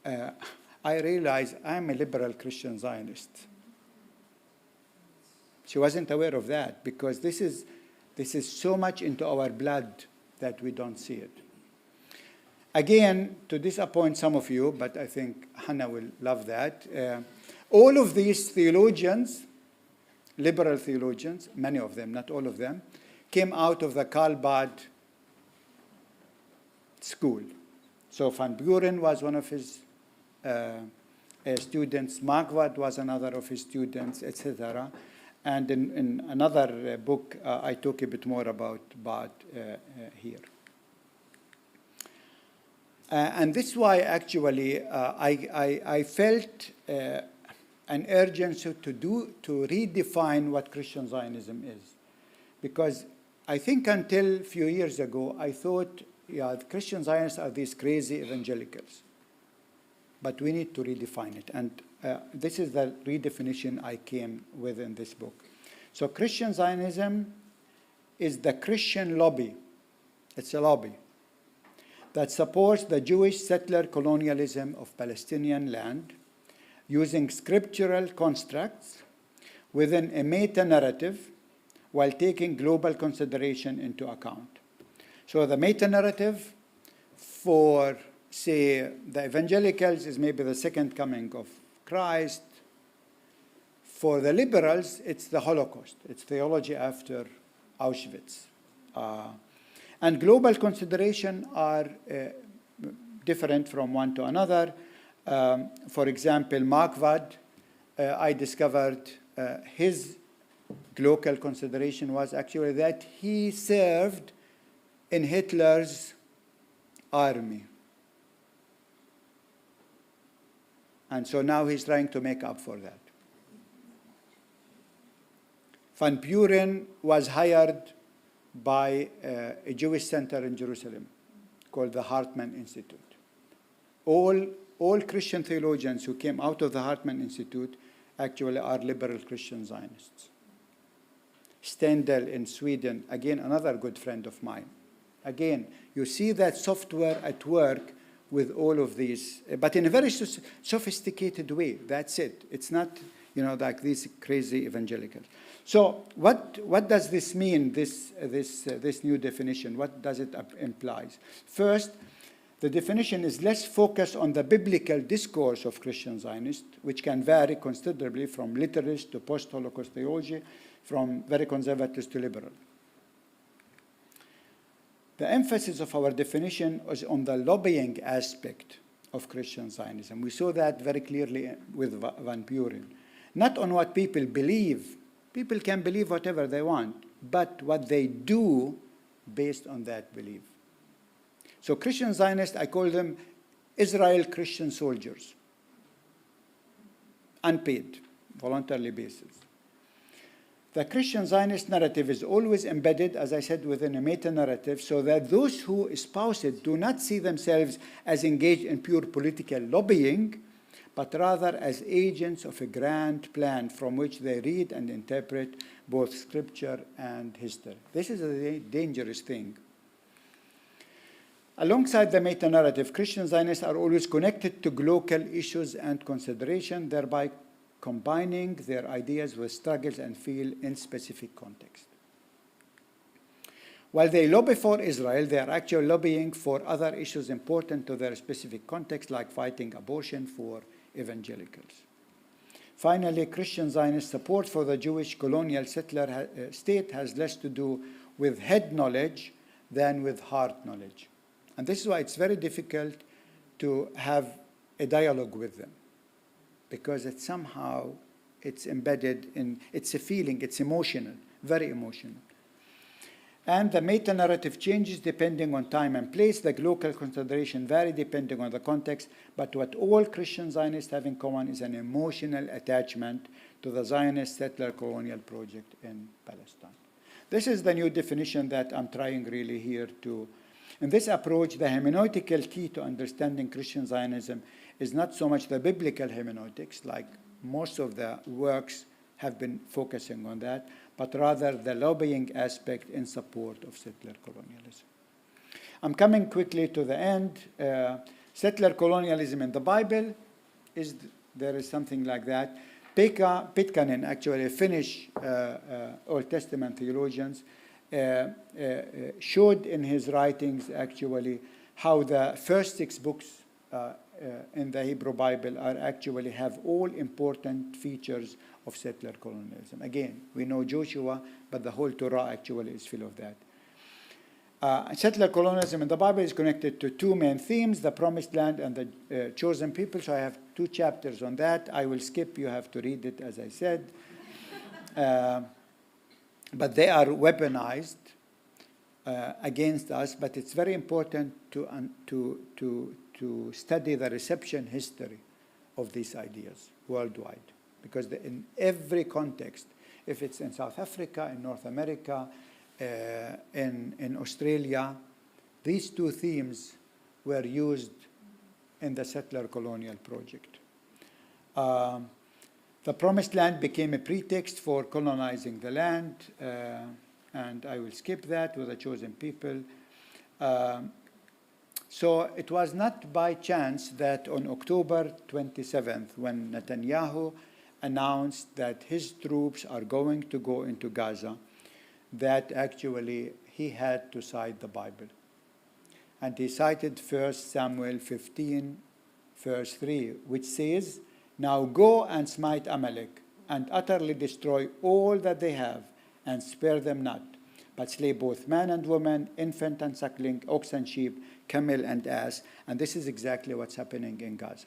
I realized I'm a liberal Christian Zionist. She wasn't aware of that because this is so much into our blood that we don't see it. Again, to disappoint some of you, but I think Hannah will love that, all of these theologians, liberal theologians, many of them, not all of them, came out of the Karl Barth school. So Van Buren was one of his students, Marquardt was another of his students, etc. And in another book, I talk a bit more about Barth here. And this is why actually I felt an urgency to redefine what Christian Zionism is. Because I think until a few years ago, I thought, the Christian Zionists are these crazy evangelicals. But we need to redefine it. And this is the redefinition I came with in this book. So Christian Zionism is the Christian lobby. It's a lobby that supports the Jewish settler colonialism of Palestinian land using scriptural constructs within a meta-narrative while taking global consideration into account. So the meta-narrative for, say, the evangelicals is maybe the second coming of Christ. For the liberals, it's the Holocaust. It's theology after Auschwitz. And global consideration are different from one to another. For example, Marquardt, I discovered his local consideration was actually that he served in Hitler's army. And so now he's trying to make up for that. Van Buren was hired by a Jewish center in Jerusalem called the Hartman Institute. All Christian theologians who came out of the Hartman Institute actually are liberal Christian Zionists. Stendhal in Sweden, again, another good friend of mine. Again, you see that software at work with all of these, but in a very sophisticated way. That's it. It's not, like these crazy evangelicals. So what does this mean, this new definition? What does it imply? First, the definition is less focused on the biblical discourse of Christian Zionists, which can vary considerably from literalist to post-Holocaust theology, from very conservative to liberal. The emphasis of our definition is on the lobbying aspect of Christian Zionism. We saw that very clearly with Van Buren. Not on what people believe. People can believe whatever they want, but what they do based on that belief. So Christian Zionists, I call them Israel Christian soldiers. Unpaid, voluntarily basis. The Christian Zionist narrative is always embedded, as I said, within a meta-narrative, so that those who espouse it do not see themselves as engaged in pure political lobbying, but rather as agents of a grand plan from which they read and interpret both scripture and history. This is a dangerous thing. Alongside the meta-narrative, Christian Zionists are always connected to local issues and consideration, thereby combining their ideas with struggles and feel in specific context. While they lobby for Israel, they are actually lobbying for other issues important to their specific context, like fighting abortion for evangelicals. Finally, Christian Zionist support for the Jewish colonial settler state has less to do with head knowledge than with heart knowledge. And this is why it's very difficult to have a dialogue with them, because it's embedded in, it's a feeling, it's emotional, very emotional. And the meta-narrative changes depending on time and place. The local consideration vary depending on the context, but what all Christian Zionists have in common is an emotional attachment to the Zionist settler-colonial project in Palestine. This is the new definition that I'm trying really here to. In this approach, the hermeneutical key to understanding Christian Zionism is not so much the biblical hermeneutics, like most of the works have been focusing on that, but rather the lobbying aspect in support of settler colonialism. I'm coming quickly to the end. Settler colonialism in the Bible, there is something like that. Pitcairn, actually a Finnish Old Testament theologian, showed in his writings actually how the first 6 books in the Hebrew Bible actually have all important features of settler colonialism. Again, we know Joshua, but the whole Torah actually is full of that. Settler colonialism in the Bible is connected to 2 main themes, the promised land and the chosen people. So I have 2 chapters on that. I will skip, you have to read it, as I said. But they are weaponized against us, but it's very important to study the reception history of these ideas worldwide. Because in every context, if it's in South Africa, in North America, in Australia, these 2 themes were used in the settler-colonial project. The Promised Land became a pretext for colonizing the land, and I will skip that with the chosen people. So it was not by chance that on October 27th, when Netanyahu announced that his troops are going to go into Gaza, that actually he had to cite the Bible. And he cited 1 Samuel 15, verse 3, which says, "Now go and smite Amalek, and utterly destroy all that they have, and spare them not, but slay both man and woman, infant and suckling, ox and sheep, camel and ass." And this is exactly what's happening in Gaza.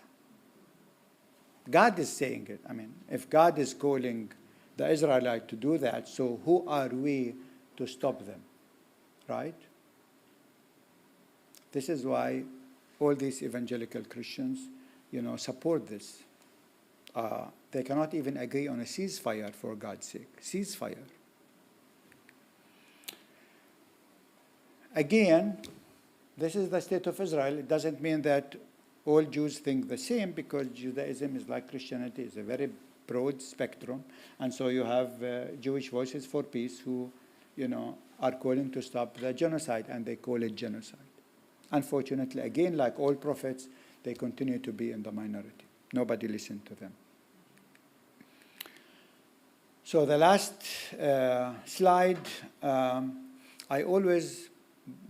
God is saying it. I mean, if God is calling the Israelites to do that, so who are we to stop them, right? This is why all these evangelical Christians, support this. They cannot even agree on a ceasefire, for God's sake. Ceasefire. Again, this is the state of Israel. It doesn't mean that all Jews think the same, because Judaism is like Christianity. It's a very broad spectrum. And so you have Jewish Voices for Peace who, are calling to stop the genocide, and they call it genocide. Unfortunately, again, like all prophets, they continue to be in the minority. Nobody listened to them. So the last slide,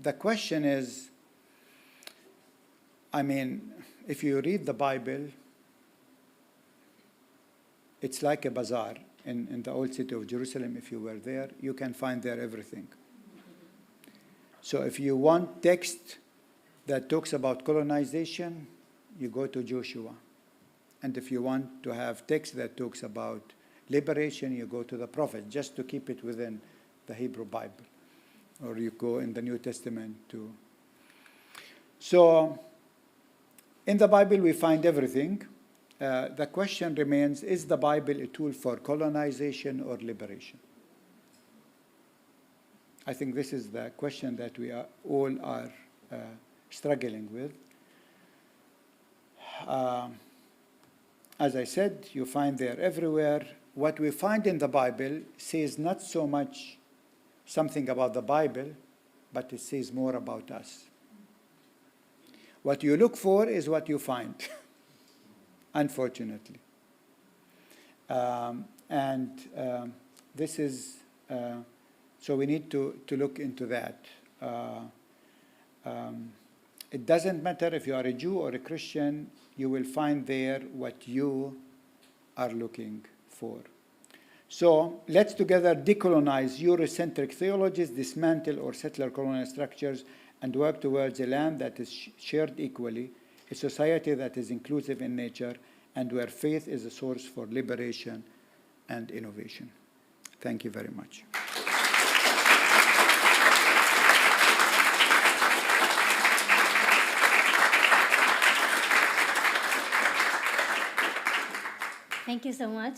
the question is, if you read the Bible, it's like a bazaar in the old city of Jerusalem. If you were there, you can find there everything. So if you want text that talks about colonization, you go to Joshua. And if you want to have text that talks about liberation, you go to the prophet, just to keep it within the Hebrew Bible. Or you go in the New Testament too. So in the Bible, we find everything. The question remains, is the Bible a tool for colonization or liberation? I think this is the question that we all are struggling with. As I said, you find there everywhere. What we find in the Bible says not so much something about the Bible, but it says more about us. What you look for is what you find, unfortunately. This is, so we need to look into that. It doesn't matter if you are a Jew or a Christian, you will find there what you are looking for. So let's together decolonize Eurocentric theologies, dismantle or settler-colonial structures, and work towards a land that is shared equally, a society that is inclusive in nature, and where faith is a source for liberation and innovation. Thank you very much. Thank you so much.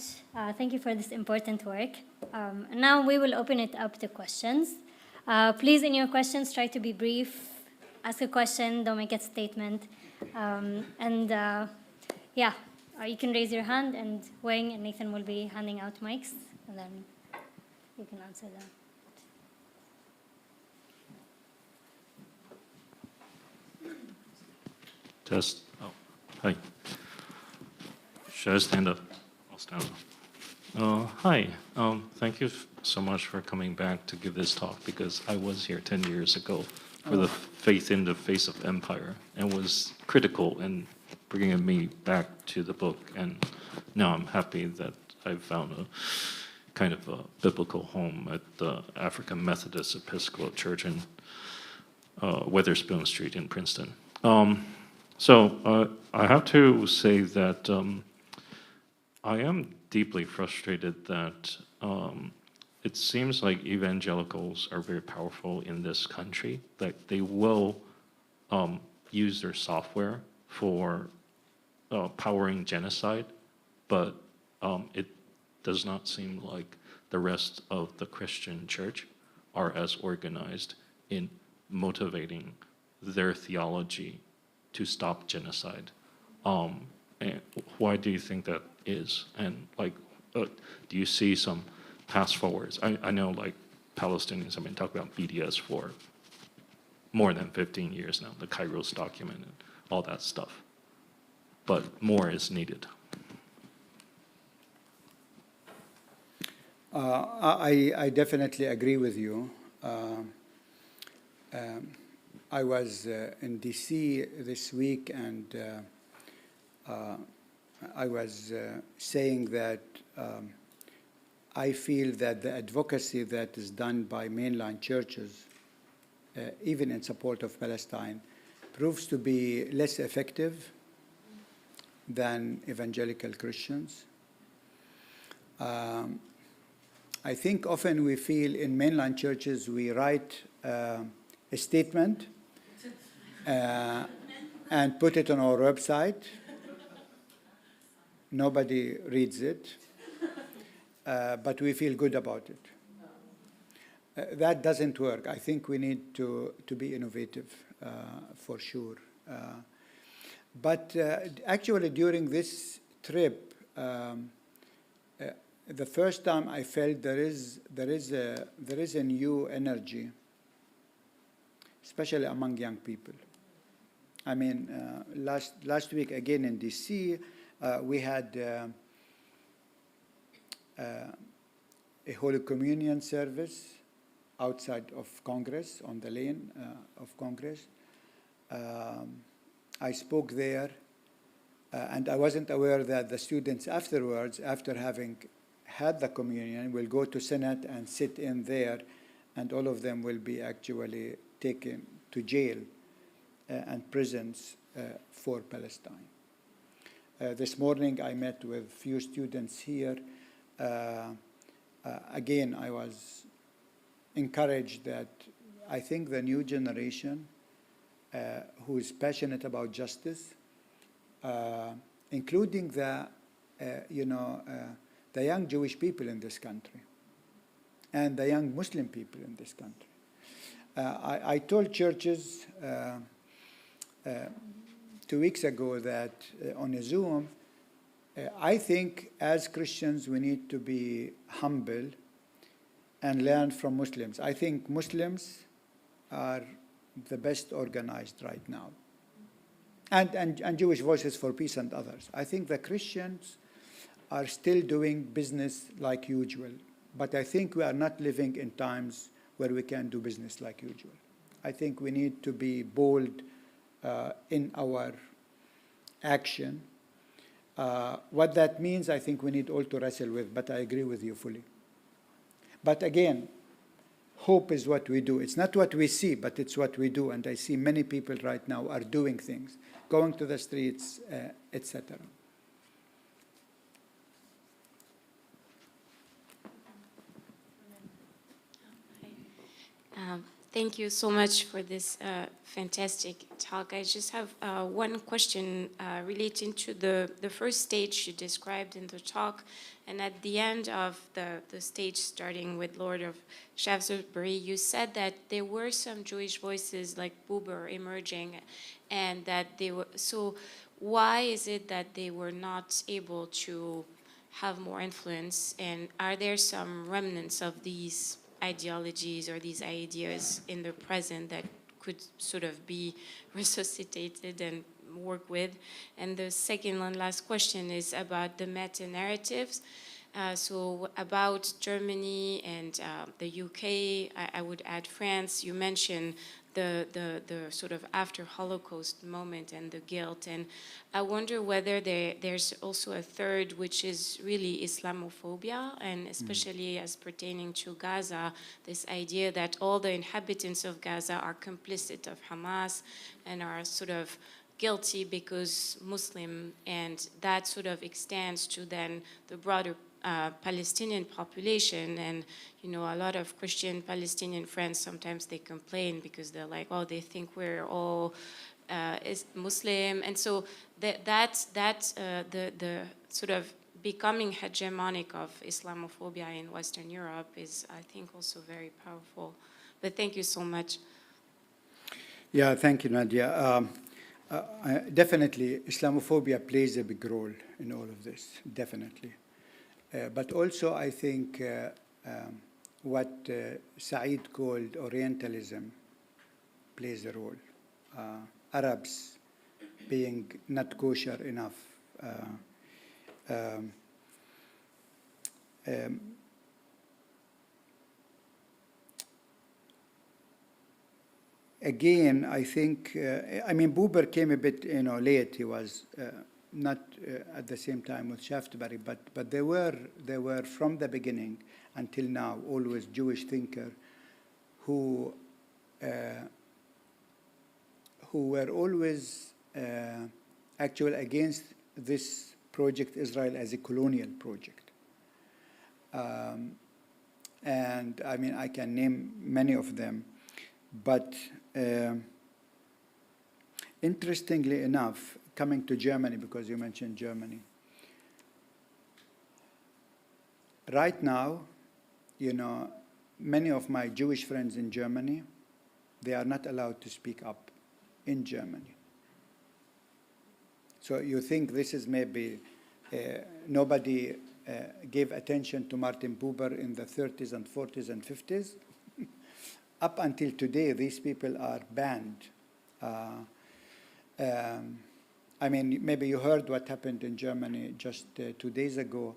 Thank you for this important work. Now we will open it up to questions. Please, in your questions, try to be brief. Ask a question, don't make a statement. You can raise your hand, and Wang and Nathan will be handing out mics, and then you can answer them. Test. Oh, hi. Should I stand up? I'll stand up. Hi. Thank you so much for coming back to give this talk, because I was here 10 years ago for the Faith in the Face of Empire, and was critical in bringing me back to the book. And now I'm happy that I've found a kind of a biblical home at the African Methodist Episcopal Church in Wetherspoon Street in Princeton. So I have to say that I am deeply frustrated that it seems like evangelicals are very powerful in this country, that they will use their software for powering genocide, but it does not seem like the rest of the Christian church are as organized in motivating their theology to stop genocide. And why do you think that is? And do you see some paths forwards? I know Palestinians have been talking about BDS for more than 15 years now, the Kairos document and all that stuff. But more is needed. I definitely agree with you. I was in DC this week, and I was saying that I feel that the advocacy that is done by mainline churches, even in support of Palestine, proves to be less effective than evangelical Christians. I think often we feel in mainline churches we write a statement and put it on our website. Nobody reads it, but we feel good about it. That doesn't work. I think we need to be innovative, for sure. But actually, during this trip, the first time I felt there is a new energy, especially among young people. I mean, last week again in DC, we had a Holy Communion service outside of Congress, on the lane of Congress. I spoke there, and I wasn't aware that the students afterwards, after having had the communion, will go to Senate and sit in there, and all of them will be actually taken to jail and prisons for Palestine. This morning I met with few students here. Again, I was encouraged that I think the new generation who is passionate about justice, including the young Jewish people in this country and the young Muslim people in this country. I told churches 2 weeks ago that on a Zoom, I think as Christians we need to be humble and learn from Muslims. I think Muslims are the best organized right now. And Jewish Voices for Peace and others. I think the Christians are still doing business like usual, but I think we are not living in times where we can do business like usual. I think we need to be bold in our action. What that means, I think we need all to wrestle with, but I agree with you fully. But again, hope is what we do. It's not what we see, but it's what we do. And I see many people right now are doing things, going to the streets, etc. Thank you so much for this fantastic talk. I just have one question relating to the first stage you described in the talk, and at the end of the stage, starting with Lord of Shaftesbury, you said that there were some Jewish voices like Buber emerging, and that they were, so why is it that they were not able to have more influence, and are there some remnants of these ideologies or these ideas in the present that could sort of be resuscitated and work with? And the second and last question is about the meta-narratives. So about Germany and the UK, I would add France. You mentioned the sort of after Holocaust moment and the guilt. And I wonder whether there's also a third, which is really Islamophobia, and especially as pertaining to Gaza, this idea that all the inhabitants of Gaza are complicit of Hamas and are sort of guilty because Muslim, and that sort of extends to then the broader Palestinian population. And you know, a lot of Christian Palestinian friends, sometimes they complain because they're like, oh, they think we're all is Muslim, and so the sort of becoming hegemonic of Islamophobia in Western Europe is, I think, also very powerful. But thank you so much. Yeah, thank you, Nadia. Definitely, Islamophobia plays a big role in all of this, definitely. But also, I think what Said called Orientalism plays a role. Arabs being not kosher enough. Again, I think, I mean, Buber came a bit, late. He was not at the same time with Shaftesbury, but they were from the beginning until now always Jewish thinker who were always actually against this project Israel as a colonial project. And I mean, I can name many of them, but interestingly enough, coming to Germany, because you mentioned Germany, right now, many of my Jewish friends in Germany, they are not allowed to speak up in Germany. So you think this is maybe nobody gave attention to Martin Buber in the 30s and 40s and 50s? Up until today, these people are banned. I mean, maybe you heard what happened in Germany just 2 days ago.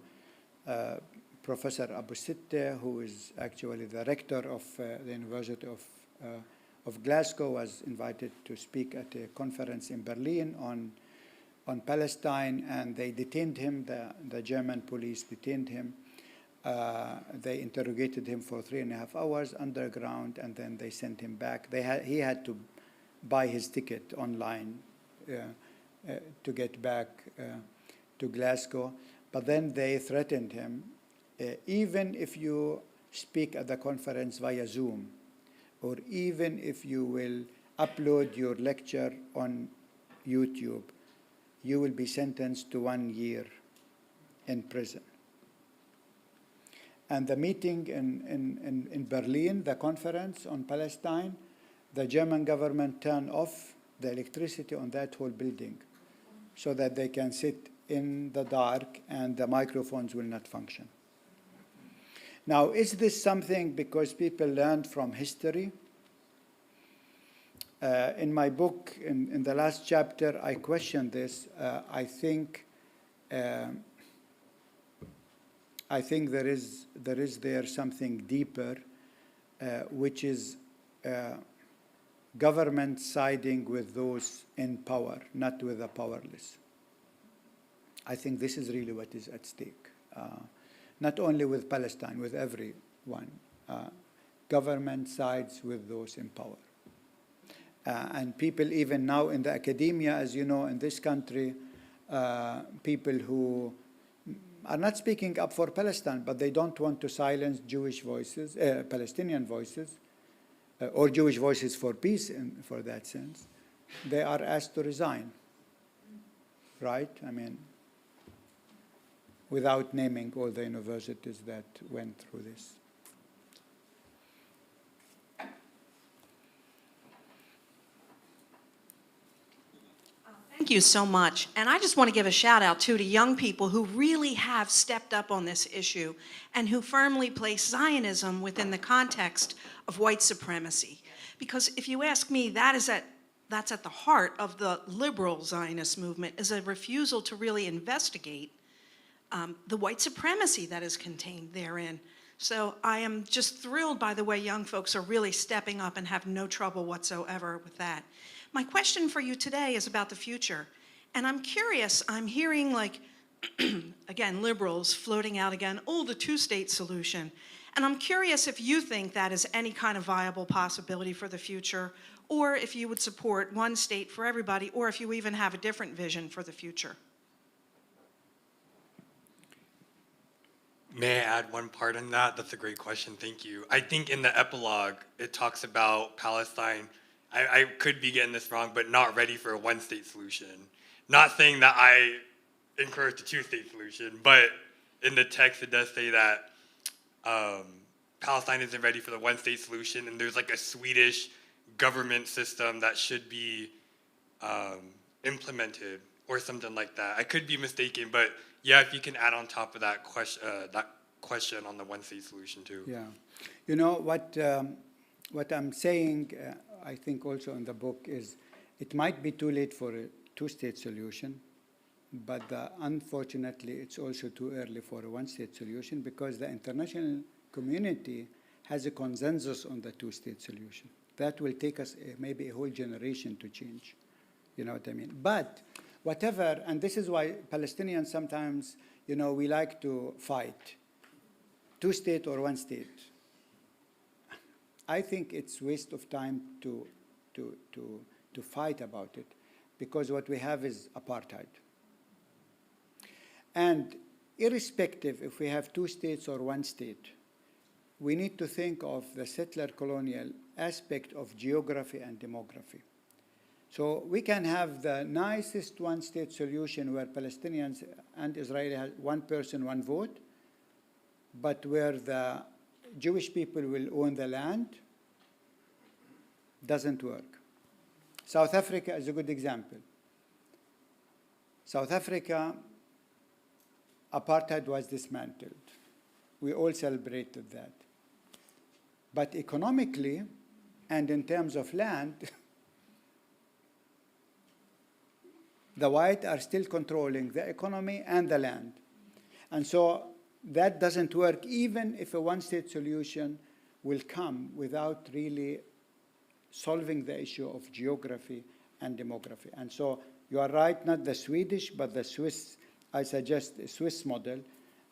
Professor Abu Sitte, who is actually the rector of the University of Glasgow, was invited to speak at a conference in Berlin on Palestine, and they detained him. The German police detained him. They interrogated him for 3.5 hours underground, and then they sent him back. He had to buy his ticket online to get back to Glasgow. But then they threatened him, even if you speak at the conference via Zoom, or even if you will upload your lecture on YouTube, you will be sentenced to 1 year in prison. And the meeting in Berlin, the conference on Palestine, the German government turned off the electricity on that whole building so that they can sit in the dark and the microphones will not function. Now, is this something because people learned from history? In my book, in the last chapter, I question this. I think there is there something deeper, which is government siding with those in power, not with the powerless. I think this is really what is at stake. Not only with Palestine, with everyone. Government sides with those in power. And people even now in the academia, as you know, in this country, people who are not speaking up for Palestine, but they don't want to silence Jewish voices, Palestinian voices, or Jewish voices for peace, for that sense, they are asked to resign, right? I mean, without naming all the universities that went through this. Thank you so much. And I just want to give a shout out too to young people who really have stepped up on this issue and who firmly place Zionism within the context of white supremacy. Because if you ask me, that's at the heart of the liberal Zionist movement, is a refusal to really investigate the white supremacy that is contained therein. So I am just thrilled by the way young folks are really stepping up and have no trouble whatsoever with that. My question for you today is about the future. And I'm curious, I'm hearing like, again, liberals floating out again, oh, the two-state solution. And I'm curious if you think that is any kind of viable possibility for the future, or if you would support one state for everybody, or if you even have a different vision for the future. May I add one part on that? That's a great question, thank you. I think in the epilogue, it talks about Palestine, I could be getting this wrong, but not ready for a one-state solution. Not saying that I encourage the two-state solution, but in the text it does say that Palestine isn't ready for the one-state solution, and there's like a Swedish government system that should be implemented or something like that. I could be mistaken, but yeah, if you can add on top of that question on the one-state solution too. Yeah, you know what I'm saying, I think also in the book is, it might be too late for a two-state solution, but unfortunately it's also too early for a one-state solution, because the international community has a consensus on the two-state solution. That will take us maybe a whole generation to change. You know what I mean? But whatever, and this is why Palestinians sometimes, you know, we like to fight, two-state or one-state. I think it's waste of time to fight about it, because what we have is apartheid. And irrespective if we have two states or one state, we need to think of the settler-colonial aspect of geography and demography. So we can have the nicest one-state solution where Palestinians and Israeli have one person, one vote, but where the Jewish people will own the land, doesn't work. South Africa is a good example. South Africa, apartheid was dismantled. We all celebrated that. But economically, and in terms of land, the white are still controlling the economy and the land. And so that doesn't work, even if a one-state solution will come without really solving the issue of geography and demography. And so you are right, not the Swedish, but the Swiss. I suggest a Swiss model,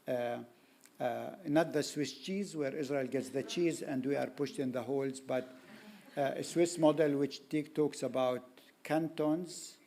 not the Swiss cheese, where Israel gets the cheese and we are pushed in the holes, but a Swiss model which talks about cantons,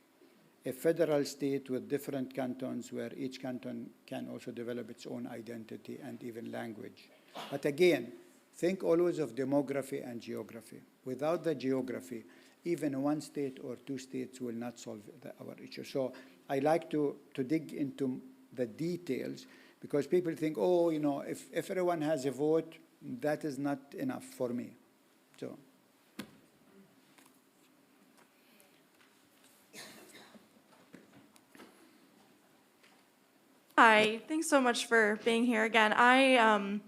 a federal state with different cantons, where each canton can also develop its own identity and even language. But again, think always of demography and geography. Without the geography, even one state or two states will not solve our issue. So I like to dig into the details, because people think, oh, you know, if everyone has a vote, that is not enough for me. So. Hi, thanks so much for being here again. I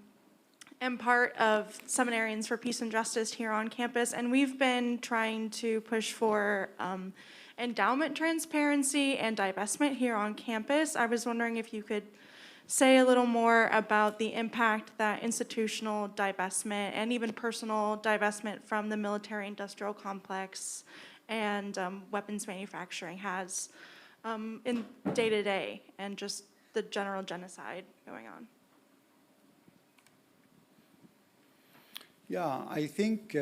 am part of Seminarians for Peace and Justice here on campus, and we've been trying to push for endowment transparency and divestment here on campus. I was wondering if you could say a little more about the impact that institutional divestment and even personal divestment from the military-industrial complex and weapons manufacturing has in day-to-day and just the general genocide going on? Yeah, I think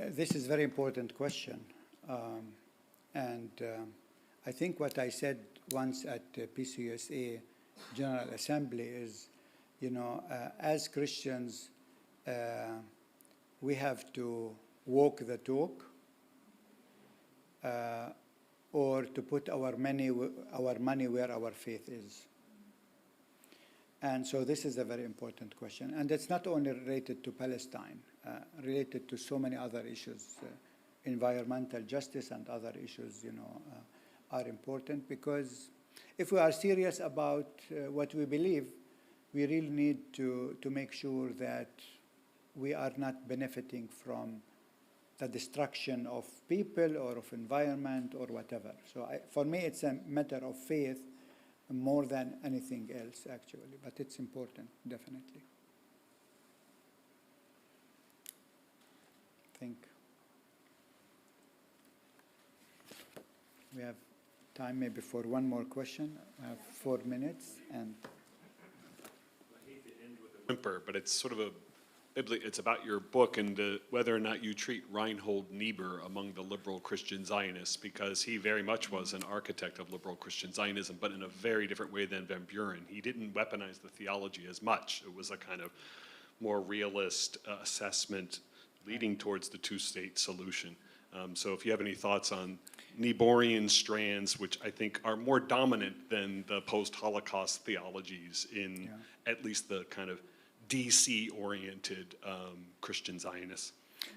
this is a very important question. And I think what I said once at PCUSA General Assembly is, as Christians, we have to walk the talk or to put our money where our faith is. And so this is a very important question. And it's not only related to Palestine, related to so many other issues. Environmental justice and other issues, are important, because if we are serious about what we believe, we really need to make sure that we are not benefiting from the destruction of people or of environment or whatever. So for me, it's a matter of faith more than anything else, actually, but it's important, definitely. I think we have time maybe for one more question. I have 4 minutes, and I hate to end with a whimper, but it's sort of it's about your book and whether or not you treat Reinhold Niebuhr among the liberal Christian Zionists, because he very much was an architect of liberal Christian Zionism, but in a very different way than Van Buren. He didn't weaponize the theology as much. It was a kind of more realist assessment leading towards the two-state solution. So if you have any thoughts on Niebuhrian strands, which I think are more dominant than the post-Holocaust theologies in at least the kind of DC-oriented Christian Zionists.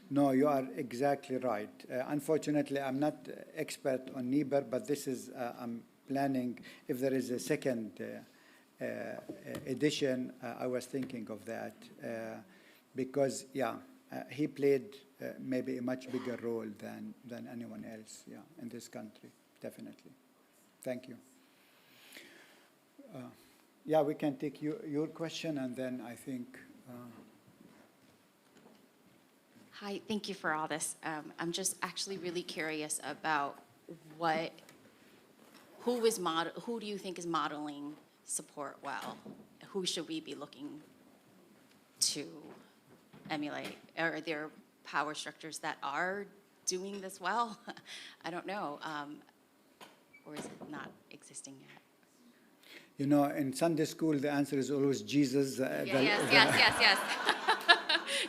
No, you are exactly right. Unfortunately, I'm not expert on Niebuhr, but this is, I'm planning, if there is a second edition, I was thinking of that, because, he played maybe a much bigger role than anyone else, in this country, definitely. Thank you. We can take your question, and then I think... Hi, thank you for all this. I'm just actually really curious about who do you think is modeling support well? Who should we be looking to emulate? Are there power structures that are doing this well? I don't know. Or is it not existing yet? In Sunday school, the answer is always Jesus. Yes.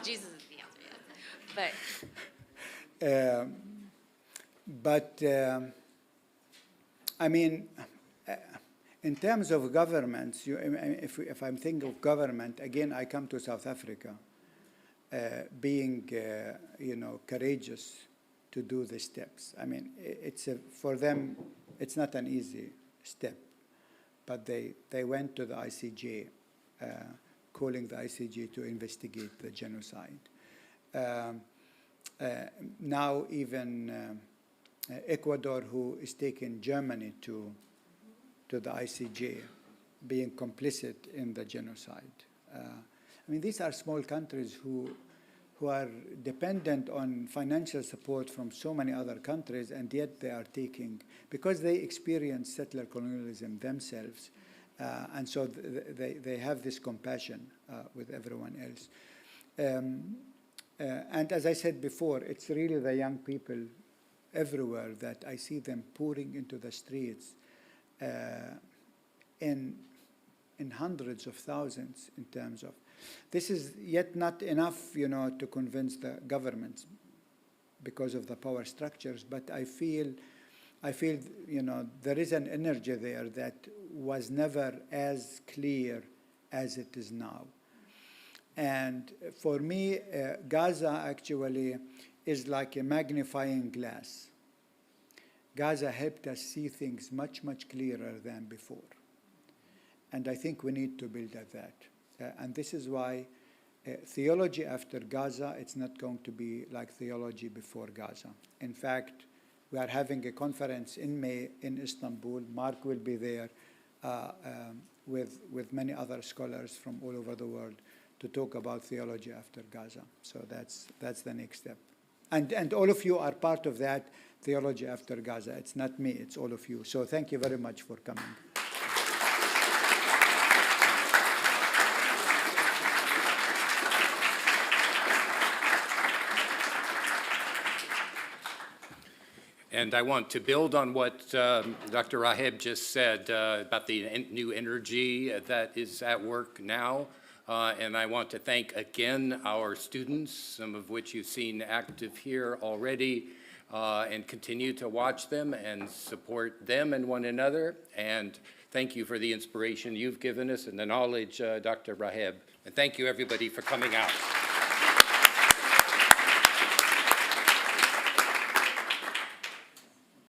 Jesus is the answer, yes. But I mean, in terms of governments, if I'm thinking of government, again, I come to South Africa, being, courageous to do the steps. I mean, for them, it's not an easy step. But they went to the ICJ, calling the ICJ to investigate the genocide. Now even Ecuador, who is taking Germany to the ICJ, being complicit in the genocide. I mean, these are small countries who are dependent on financial support from so many other countries, and yet they are taking, because they experience settler colonialism themselves, and so they have this compassion with everyone else. And as I said before, it's really the young people everywhere that I see them pouring into the streets in hundreds of thousands in terms of. This is yet not enough, to convince the governments because of the power structures, but I feel, there is an energy there that was never as clear as it is now. And for me, Gaza actually is like a magnifying glass. Gaza helped us see things much, much clearer than before. And I think we need to build at that. And this is why theology after Gaza, it's not going to be like theology before Gaza. In fact, we are having a conference in May in Istanbul. Mark will be there with many other scholars from all over the world to talk about theology after Gaza. So that's the next step. And all of you are part of that theology after Gaza. It's not me, it's all of you. So thank you very much for coming. And I want to build on what Dr. Raheb just said about the new energy that is at work now. And I want to thank again our students, some of which you've seen active here already, and continue to watch them and support them and one another. And thank you for the inspiration you've given us and the knowledge, Dr. Raheb. And thank you, everybody, for coming out.